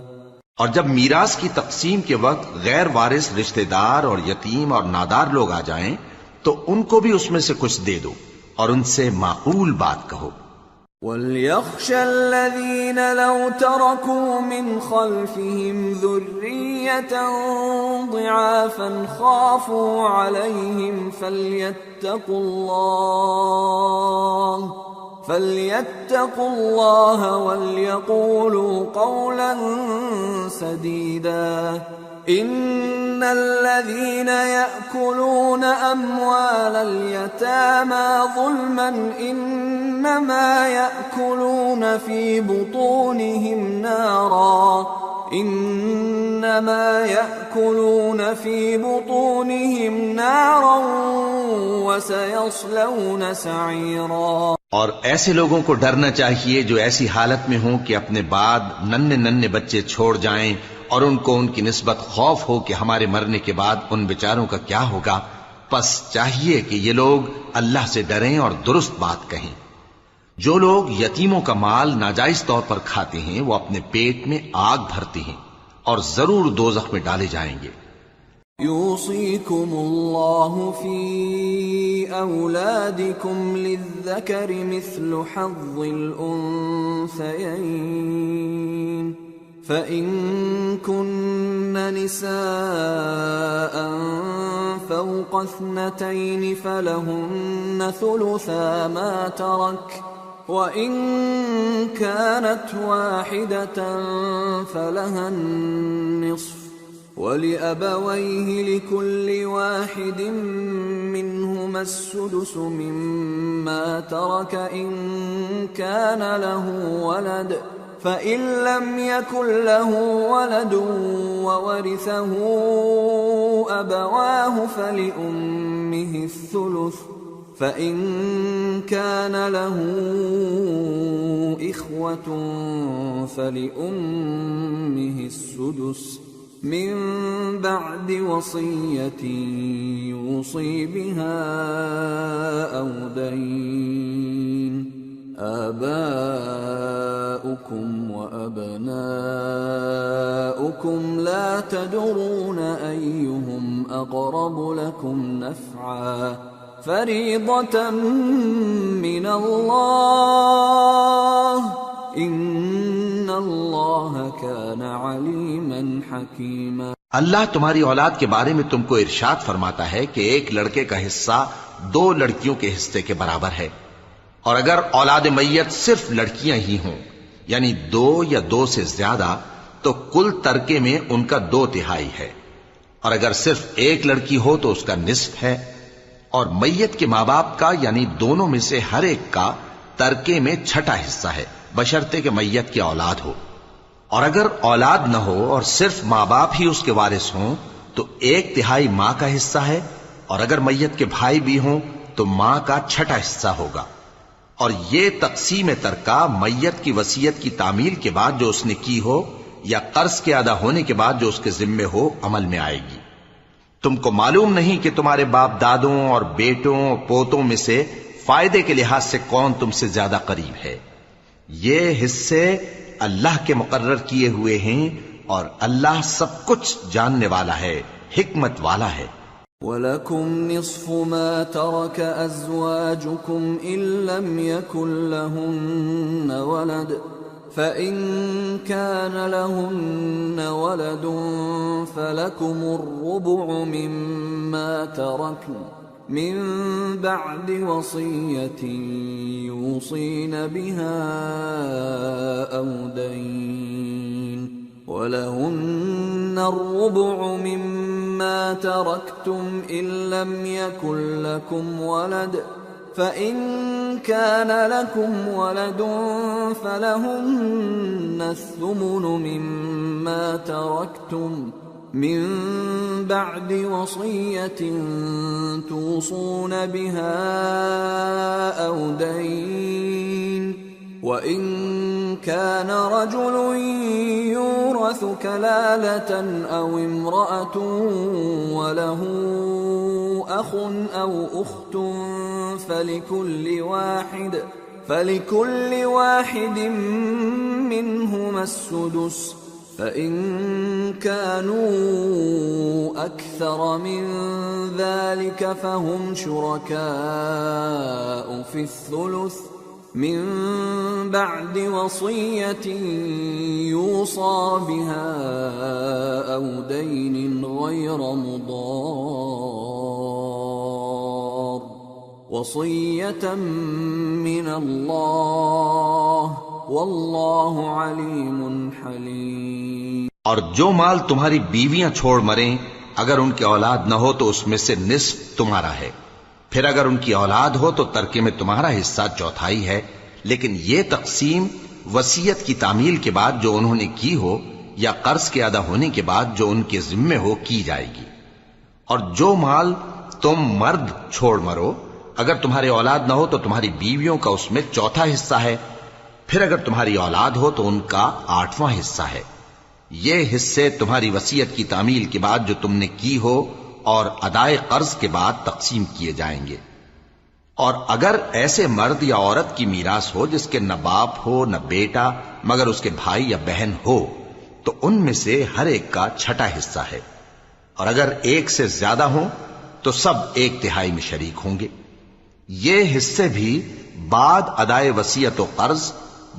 اور جب میراث کی تقسیم کے وقت غیر وارث رشتہ دار اور یتیم اور نادار لوگ آ جائیں تو ان کو بھی اس میں سے کچھ دے دو اور ان سے معقول بات کہو۔ وَلْيَخْشَ الَّذِينَ لَوْ تَرَكُوا مِنْ خَلْفِهِمْ ذُرِّيَّةً ضِعَافًا خَافُوا عَلَيْهِمْ فَلْيَتَّقُوا اللَّهَ وَلْيَقُولُوا قَوْلًا سَدِيدًا۔ إِنَّ الَّذِينَ يَأْكُلُونَ أَمْوَالَ الْيَتَامَى ظُلْمًا إِنَّمَا يَأْكُلُونَ فِي بُطُونِهِمْ نَارًا وَسَيَصْلَوْنَ سَعِيرًا۔ اور ایسے لوگوں کو ڈرنا چاہیے جو ایسی حالت میں ہوں کہ اپنے بعد ننھے بچے چھوڑ جائیں اور ان کو ان کی نسبت خوف ہو کہ ہمارے مرنے کے بعد ان بیچاروں کا کیا ہوگا، پس چاہیے کہ یہ لوگ اللہ سے ڈریں اور درست بات کہیں۔ جو لوگ یتیموں کا مال ناجائز طور پر کھاتے ہیں وہ اپنے پیٹ میں آگ بھرتے ہیں اور ضرور دوزخ میں ڈالے جائیں گے۔ يوصيكم الله في أولادكم للذكر مثل حظ الأنثيين، فإن كن نساء فوق 2 فلهن ثلثا ما ترك، وإن كانت واحدة فلها النصف، وَلِأَبَوَيْهِ لِكُلِّ وَاحِدٍ مِّنْهُمَا السُّدُسُ مِمَّا تَرَكَ إِن كَانَ لَهُ وَلَدٌ، فَإِن لَّمْ يَكُن لَّهُ وَلَدٌ وَوَرِثَهُ أَبَوَاهُ فَلِأُمِّهِ الثُّلُثُ، فَإِن كَانَ لَهُ إِخْوَةٌ فَلِأُمِّهِ السُّدُسُ من بعد وصية يوصي بها أو دين۔ آباؤكم وأبناؤكم لا تدرون أيهم أقرب لكم نفعا، فريضة من الله، ان اللہ کان علیما حکیما۔ اللہ تمہاری اولاد کے بارے میں تم کو ارشاد فرماتا ہے کہ ایک لڑکے کا حصہ 2 لڑکیوں کے حصے کے برابر ہے، اور اگر اولاد میت صرف لڑکیاں ہی ہوں یعنی 2 یا 2 سے زیادہ تو کل ترکے میں ان کا 2/3 ہے، اور اگر صرف ایک لڑکی ہو تو اس کا نصف ہے، اور میت کے ماں باپ کا یعنی دونوں میں سے ہر ایک کا ترکے میں 6واں حصہ ہے، بشرطے کہ میت کی اولاد ہو، اور اگر اولاد نہ ہو اور صرف ماں باپ ہی اس کے وارث ہوں تو 1/3 ماں کا حصہ ہے، اور اگر میت کے بھائی بھی ہوں تو ماں کا 6واں حصہ ہوگا۔ اور یہ تقسیم ترکہ میت کی وصیت کی تعمیل کے بعد جو اس نے کی ہو یا قرض کے ادا ہونے کے بعد جو اس کے ذمے ہو عمل میں آئے گی۔ تم کو معلوم نہیں کہ تمہارے باپ دادوں اور بیٹوں اور پوتوں میں سے فائدے کے لحاظ سے کون تم سے زیادہ قریب ہے؟ یہ حصے اللہ کے مقرر کیے ہوئے ہیں اور اللہ سب کچھ جاننے والا ہے، حکمت والا ہے۔ وَلَكُمْ نِصْفُ مَا تَرَكَ أَزْوَاجُكُمْ إِن لَّمْ يَكُن لَّهُنَّ وَلَدٌ فَإِن كَانَ لَهُنَّ وَلَدٌ فَلَكُمُ الرُّبُعُ مِمَّا تَرَكْنَ من بعد وصية يوصين بها أو دين ولهن الربع مما تركتم إن لم يكن لكم ولد فإن كان لكم ولد فلهن الثمن مما تركتم من بعد وصية توصون بها أو دين وإن كان رجل يورث كلالة أو امرأة وله أخ أو أخت فلكل واحد منهما السدس فإن كانوا أكثر من ذلك فهم شركاء في الثلث من بعد وصية يوصى بها أو دين غير مضار وصية من الله واللہ علیم حلیم۔ اور جو مال تمہاری بیویاں چھوڑ مریں اگر ان کی اولاد نہ ہو تو اس میں سے نصف تمہارا ہے، پھر اگر ان کی اولاد ہو تو ترکے میں تمہارا حصہ چوتھائی ہے، لیکن یہ تقسیم وصیت کی تعمیل کے بعد جو انہوں نے کی ہو یا قرض کے ادا ہونے کے بعد جو ان کے ذمے ہو کی جائے گی۔ اور جو مال تم مرد چھوڑ مرو اگر تمہاری اولاد نہ ہو تو تمہاری بیویوں کا اس میں چوتھا حصہ ہے، پھر اگر تمہاری اولاد ہو تو ان کا 8واں حصہ ہے۔ یہ حصے تمہاری وصیت کی تعمیل کے بعد جو تم نے کی ہو اور ادائے قرض کے بعد تقسیم کیے جائیں گے۔ اور اگر ایسے مرد یا عورت کی میراث ہو جس کے نہ باپ ہو نہ بیٹا مگر اس کے بھائی یا بہن ہو تو ان میں سے ہر ایک کا 6واں حصہ ہے، اور اگر ایک سے زیادہ ہوں تو سب 1/3 میں شریک ہوں گے۔ یہ حصے بھی بعد ادائے وصیت و قرض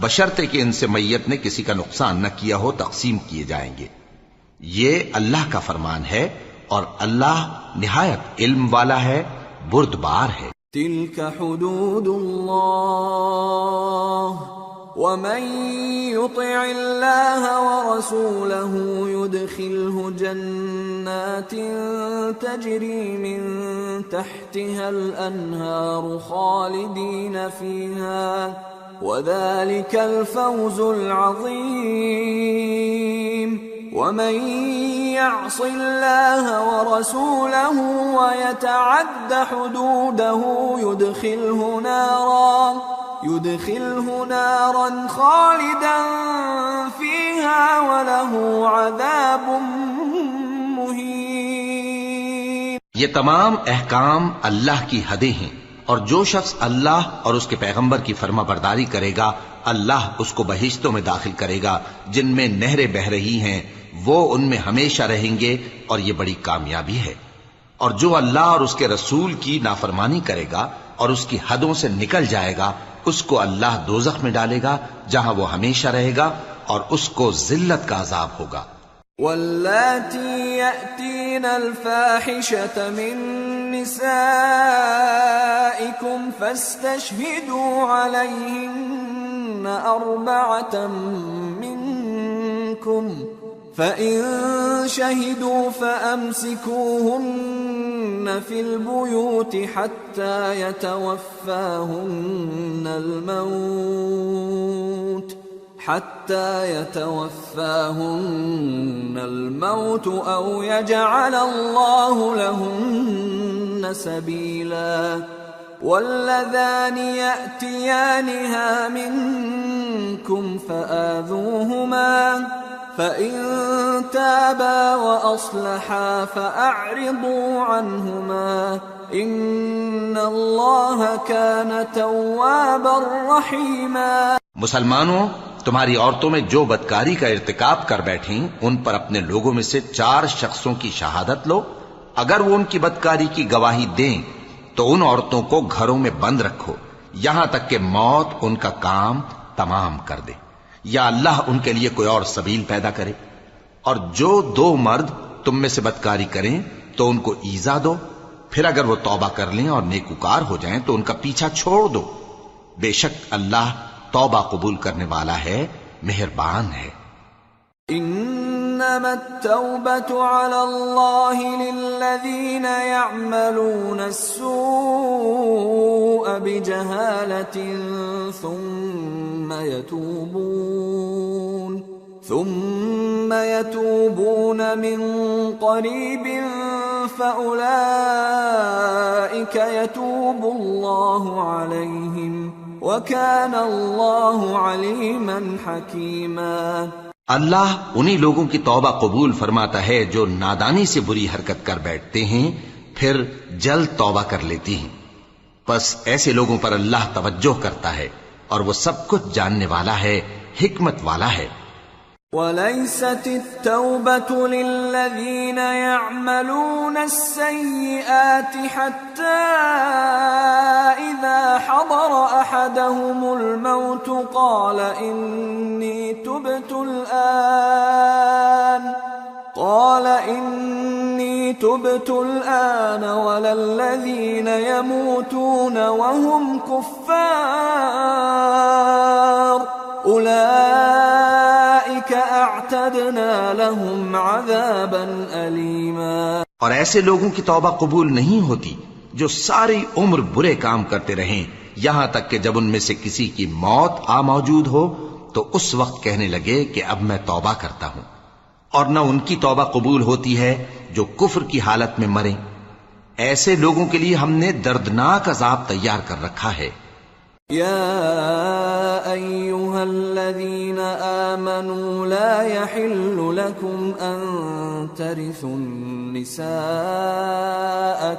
بشرطے کہ ان سے میت نے کسی کا نقصان نہ کیا ہو تقسیم کیے جائیں گے۔ یہ اللہ کا فرمان ہے اور اللہ نہایت علم والا ہے، بردبار ہے۔ تلك حدود اللہ ومن يطع الله ورسوله يدخله جنات تجري من تحتها الأنهار خالدين فيها وذلك الفوز العظيم ومن يعص الله ورسوله ويتعد حدوده يدخله نارا خالدا فيها وله عذاب مهين۔ یہ تمام احکام اللہ کی حدیں ہیں، اور جو شخص اللہ اور اس کے پیغمبر کی فرما برداری کرے گا اللہ اس کو بہشتوں میں داخل کرے گا جن میں نہریں بہ رہی ہیں، وہ ان میں ہمیشہ رہیں گے، اور یہ بڑی کامیابی ہے۔ اور جو اللہ اور اس کے رسول کی نافرمانی کرے گا اور اس کی حدوں سے نکل جائے گا اس کو اللہ دوزخ میں ڈالے گا جہاں وہ ہمیشہ رہے گا اور اس کو ذلت کا عذاب ہوگا۔ واللاتی یأتین الفاحشة من نسائکم فاستشہدوا علیہن 4 منکم فَإِن شَهِدُوا فَأَمْسِكُوهُنَّ فِي الْبُيُوتِ حَتَّى يَتَوَفَّاهُنَّ الْمَوْتُ أَوْ يَجْعَلَ اللَّهُ لَهُنَّ سَبِيلًا وَاللَّذَانِ يَأْتِيَانِهَا مِنكُمْ فَآذُوهُمَا فَإِن تابا وأصلحا فأعرضوا عنهما إن الله كان توابا رحيما۔ مسلمانوں، تمہاری عورتوں میں جو بدکاری کا ارتکاب کر بیٹھیں ان پر اپنے لوگوں میں سے 4 شخصوں کی شہادت لو۔ اگر وہ ان کی بدکاری کی گواہی دیں تو ان عورتوں کو گھروں میں بند رکھو یہاں تک کہ موت ان کا کام تمام کر دے یا اللہ ان کے لیے کوئی اور سبیل پیدا کرے۔ اور جو 2 مرد تم میں سے بدکاری کریں تو ان کو ایذا دو، پھر اگر وہ توبہ کر لیں اور نیکوکار ہو جائیں تو ان کا پیچھا چھوڑ دو، بے شک اللہ توبہ قبول کرنے والا ہے، مہربان ہے۔ انما التوبة على الله للذين يعملون السوء بجهالة ثم يتوبون من قريب فأولئك يتوب الله عليهم وَكَانَ اللَّهُ عَلِيمًا حَكِيمًا۔ اللہ انہی لوگوں کی توبہ قبول فرماتا ہے جو نادانی سے بری حرکت کر بیٹھتے ہیں پھر جلد توبہ کر لیتی ہیں، پس ایسے لوگوں پر اللہ توجہ کرتا ہے اور وہ سب کچھ جاننے والا ہے، حکمت والا ہے۔ وَلَيْسَتِ التَّوْبَةُ لِلَّذِينَ يَعْمَلُونَ السَّيِّئَاتِ حَتَّى إِذَا حَضَرَ أَحَدَهُمُ الْمَوْتُ قَالَ إِنِّي تُبْتُ الْآنَ وَلَا الَّذِينَ يَمُوتُونَ وَهُمْ كُفَّارٌ أُولَئِكَ اعتدنا لهم عذابا أليما۔ اور ایسے لوگوں کی توبہ قبول نہیں ہوتی جو ساری عمر برے کام کرتے رہیں یہاں تک کہ جب ان میں سے کسی کی موت آ موجود ہو تو اس وقت کہنے لگے کہ اب میں توبہ کرتا ہوں، اور نہ ان کی توبہ قبول ہوتی ہے جو کفر کی حالت میں مریں۔ ایسے لوگوں کے لیے ہم نے دردناک عذاب تیار کر رکھا ہے۔ يا أيها الذين آمنوا لا يحل لكم أن ترثوا النساء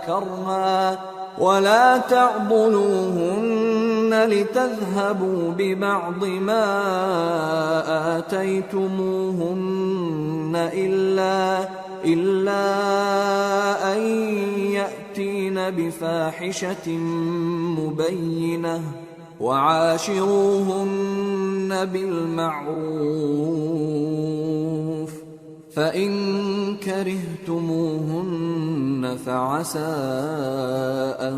كرها ولا تعضلوهن لتذهبوا ببعض ما آتيتموهن إلا أن يأتين بفاحشة مبينة وعاشروهن بالمعروف فإن كرهتموهن فعسى أن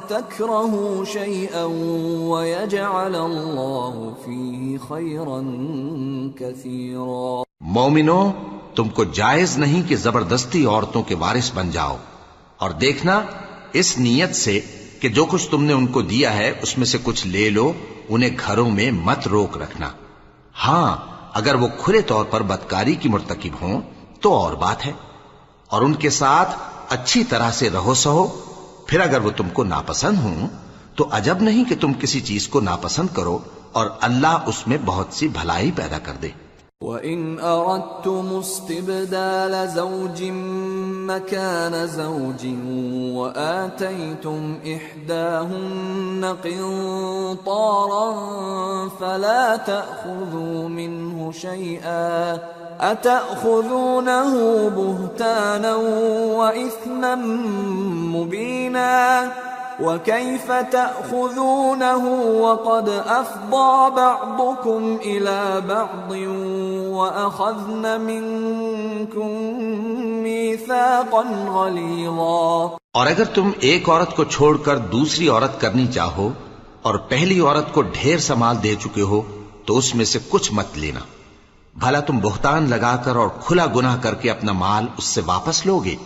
تكرهوا شيئا ويجعل الله فيه خيرا كثيرا۔ مومنو، تم کو جائز نہیں کہ زبردستی عورتوں کے وارث بن جاؤ، اور دیکھنا اس نیت سے کہ جو کچھ تم نے ان کو دیا ہے اس میں سے کچھ لے لو، انہیں گھروں میں مت روک رکھنا۔ ہاں، اگر وہ کھلے طور پر بدکاری کی مرتکب ہوں تو اور بات ہے، اور ان کے ساتھ اچھی طرح سے رہو سہو۔ پھر اگر وہ تم کو ناپسند ہوں تو عجب نہیں کہ تم کسی چیز کو ناپسند کرو، اور اللہ اس میں بہت سی بھلائی پیدا کر دے۔ وَإِنْ أَرَدْتُمُ اسْتِبْدَالَ زَوْجٍ مَّكَانَ زَوْجٍ وَآتَيْتُمْ إِحْدَاهُنَّ قِنطَارًا فَلَا تَأْخُذُوا مِنْهُ شَيْئًا أَتَأْخُذُونَهُ بُهْتَانًا وَإِثْمًا مُّبِينًا وَكَيْفَ تَأْخُذُونَهُ وَقَدْ أَفْضَىٰ بَعْضُكُمْ إِلَىٰ بَعْضٍ وَأَخَذْنَ مِنكُم مِّيثَاقًا غَلِيظًا۔ اور اگر تم ایک عورت کو چھوڑ کر دوسری عورت کرنی چاہو اور پہلی عورت کو ڈھیر سا مال دے چکے ہو تو اس میں سے کچھ مت لینا، بھلا تم بہتان لگا کر اور کھلا گناہ کر کے اپنا مال اس سے واپس لوگے؟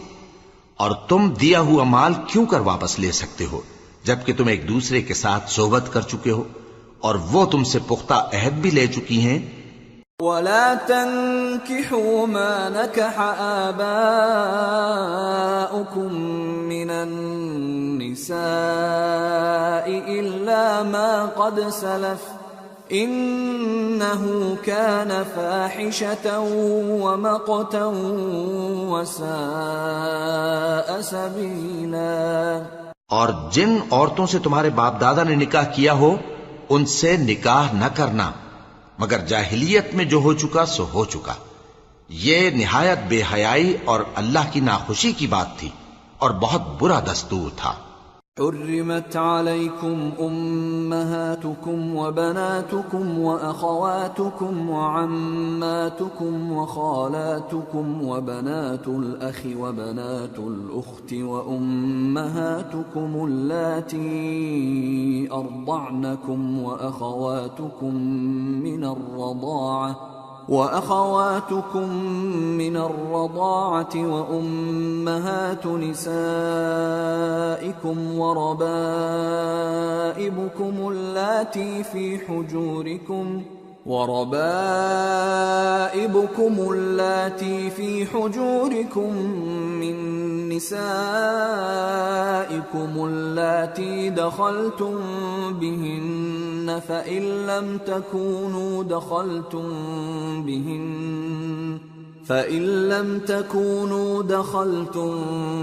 اور تم دیا ہوا مال کیوں کر واپس لے سکتے ہو جبکہ تم ایک دوسرے کے ساتھ صحبت کر چکے ہو اور وہ تم سے پختہ عہد بھی لے چکی ہیں؟ ولا تنكحوا ما نكح آباؤكم من النساء إلا ما قد سلف إنه كان فاحشة ومقتا وساء سبيلا۔ اور جن عورتوں سے تمہارے باپ دادا نے نکاح کیا ہو ان سے نکاح نہ کرنا مگر جاہلیت میں جو ہو چکا سو ہو چکا، یہ نہایت بے حیائی اور اللہ کی ناخوشی کی بات تھی اور بہت برا دستور تھا۔ حرمت عليكم أمهاتكم وبناتكم وأخواتكم وعماتكم وخالاتكم وبنات الأخ وبنات الأخت وأمهاتكم اللاتي أرضعنكم وأخواتكم من الرضاعة وأمهات نسائكم وربائبكم اللاتي في حجوركم من نسائكم اللاتي دخلتم بهن فإن لم تكونوا دخلتم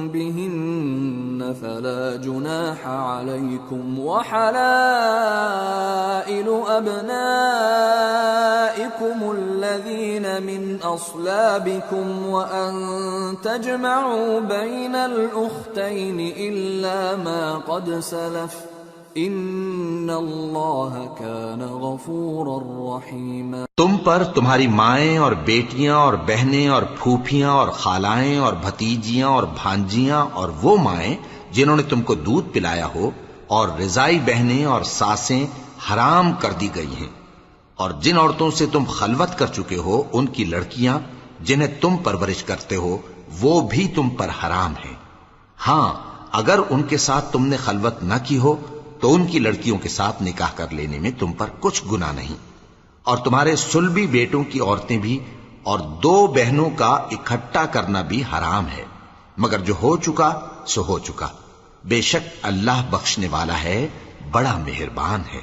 بهن فلا جناح عليكم وحلائل أبنائكم الذين من أصلابكم وأن تجمعوا بين الأختين إلا ما قد سلف ان اللہ کان غفورا رحیما۔ تم پر تمہاری مائیں اور بیٹیاں اور بہنیں اور پھوپھیاں اور خالائیں اور بھتیجیاں اور بھانجیاں اور وہ مائیں جنہوں نے تم کو دودھ پلایا ہو اور رضائی بہنیں اور ساسیں حرام کر دی گئی ہیں، اور جن عورتوں سے تم خلوت کر چکے ہو ان کی لڑکیاں جنہیں تم پرورش کرتے ہو وہ بھی تم پر حرام ہیں۔ ہاں اگر ان کے ساتھ تم نے خلوت نہ کی ہو تو ان کی لڑکیوں کے ساتھ نکاح کر لینے میں تم پر کچھ گناہ نہیں، اور تمہارے صلبی بیٹوں کی عورتیں بھی اور دو بہنوں کا اکٹھا کرنا بھی حرام ہے، مگر جو ہو چکا سو ہو چکا، بے شک اللہ بخشنے والا ہے، بڑا مہربان ہے۔